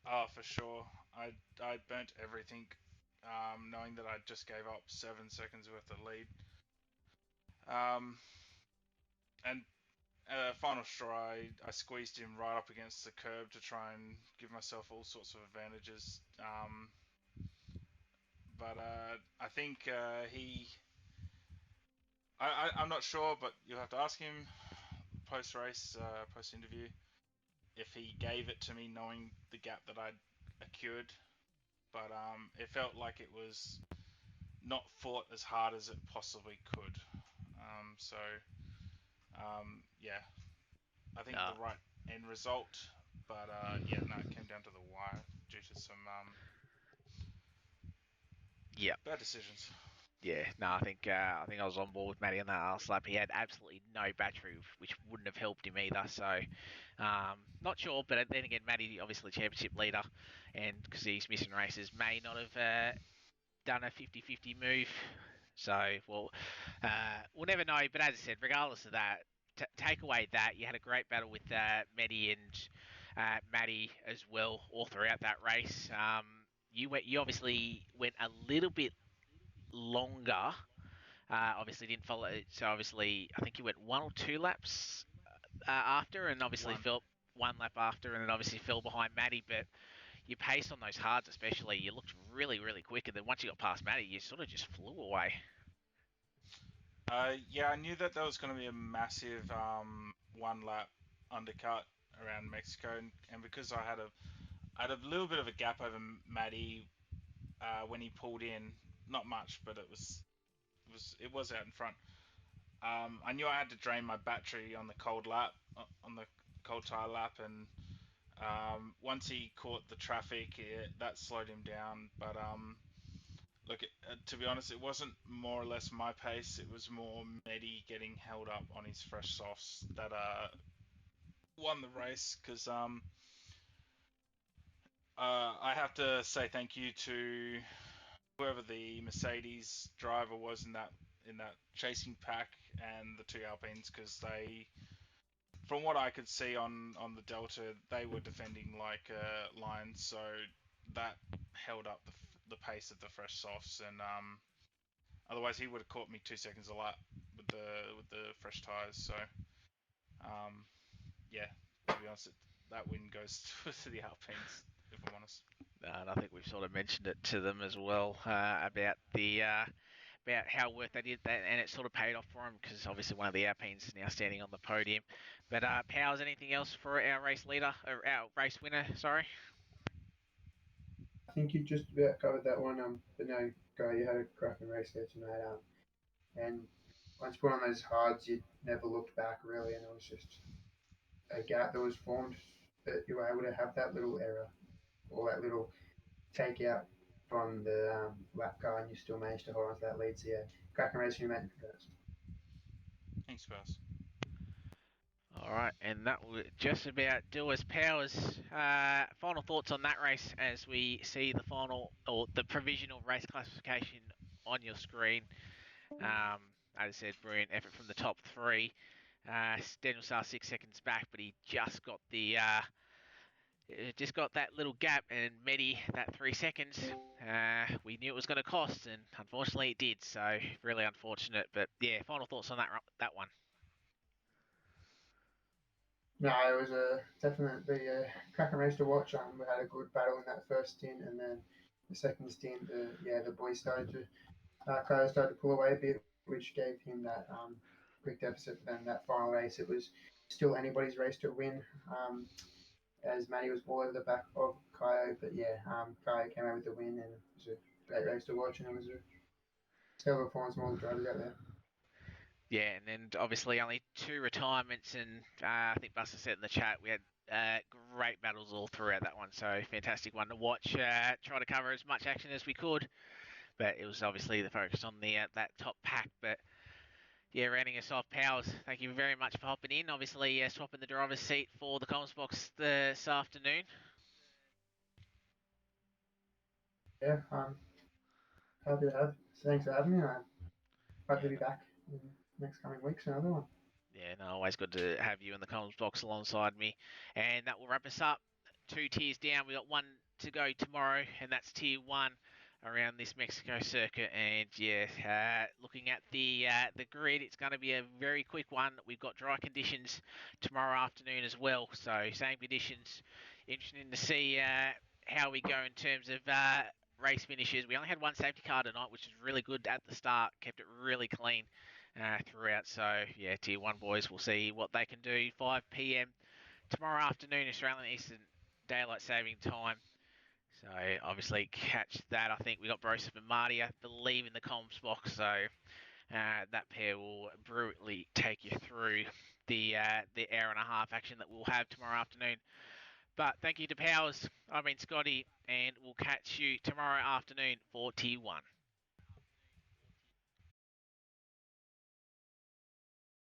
Oh, for sure. I burnt everything, knowing that I just gave up 7 seconds worth of lead. Um, And final straw, I squeezed him right up against the curb to try and give myself all sorts of advantages. But I think I'm not sure, but you'll have to ask him post race, post interview, if he gave it to me knowing the gap that I'd accrued. But it felt like it was not fought as hard as it possibly could. So yeah, I think No. the right end result, but yeah, no, it came down to the wire due to some Yeah. bad decisions. Yeah, no, I think I was on board with Matty on that last lap. He had absolutely no battery, which wouldn't have helped him either. So, not sure. But then again, Matty, obviously championship leader, and because he's missing races, may not have done a 50-50 move. So, we'll never know. But as I said, regardless of that, take away that you had a great battle with Matty and Matty as well all throughout that race. You obviously went a little bit longer. Obviously didn't follow it, so obviously I think you went 1 or 2 laps after, and obviously One. fell 1 lap after, and then obviously fell behind Matty. But your pace on those hards, especially, you looked really, really quick, and then once you got past Matty, you sort of just flew away. Yeah, I knew that there was going to be a massive one lap undercut around Mexico, and because I had a little bit of a gap over Matty when he pulled in, not much, but it was out in front. I knew I had to drain my battery on the cold lap, on the cold tire lap, and once he caught the traffic, that slowed him down. But look, to be honest, it wasn't more or less my pace. It was more Medi getting held up on his fresh softs that won the race. Because I have to say thank you to whoever the Mercedes driver was in that chasing pack and the two Alpines, because they, from what I could see on the Delta, they were defending like lions, so that held up the pace of the fresh softs, and otherwise he would have caught me 2 seconds a lap with the fresh tires. So yeah, to be honest, that win goes to the Alpines, if I'm honest. And I think we've sort of mentioned it to them as well about the about how worth they did that, and it sort of paid off for them because obviously one of the Alpines is now standing on the podium. But Powers, anything else for our race leader or our race winner? Sorry. I think you just about covered that one. But no, Guy, you had a cracking race there tonight. And once you put on those hards, you never looked back really, and it was just a gap that was formed that you were able to have that little error or that little takeout from the lap car, and you still managed to hold on to that lead. So yeah, cracking race, you mate. Thanks, Powers. All right, and that will just about do us. Powers, final thoughts on that race as we see the final or the provisional race classification on your screen. As I said, brilliant effort from the top three. Daniel Star 6 seconds back, but he just got that little gap, and Medi that 3 seconds. We knew it was going to cost, and unfortunately it did. So really unfortunate. But yeah, final thoughts on that one. No, it was definitely a cracking race to watch. We had a good battle in that first stint, and then the second stint, the boys started to Kyle started to pull away a bit, which gave him that quick deficit. But then that final race, it was still anybody's race to win. As Matty was all over the back of Kyle, but yeah, Kyle came out with the win, and it was a great race to watch, and it was a stellar performance from all the drivers out there. Yeah, and then obviously only 2 retirements, and I think Buster said in the chat we had great battles all throughout that one. So fantastic one to watch. Try to cover as much action as we could, but it was obviously the focus on the that top pack. But yeah, rounding us off, Powers, thank you very much for hopping in. Obviously, swapping the driver's seat for the comms box this afternoon. Yeah, happy to have. Thanks for having me. I hope to Yeah, be back in the next coming weeks. Another one. yeah, no, always good to have you in the comms box alongside me. And that will wrap us up. 2 tiers down. We got one to go tomorrow, and that's tier 1. around this Mexico circuit. And yeah, looking at the grid, it's going to be a very quick one. We've got dry conditions tomorrow afternoon as well, so same conditions. Interesting to see how we go in terms of race finishes. We only had one safety car tonight, which is really good at the start. Kept it really clean throughout. So yeah, Tier 1 boys, we'll see what they can do. 5 p.m. tomorrow afternoon, Australian Eastern Daylight Saving Time. So obviously catch that. I think we got Broseph and Marty, I believe, in the comms box. So that pair will brutally take you through the hour and a half action that we'll have tomorrow afternoon. But thank you to Powers. I've been Scotty, and we'll catch you tomorrow afternoon for Tier 1.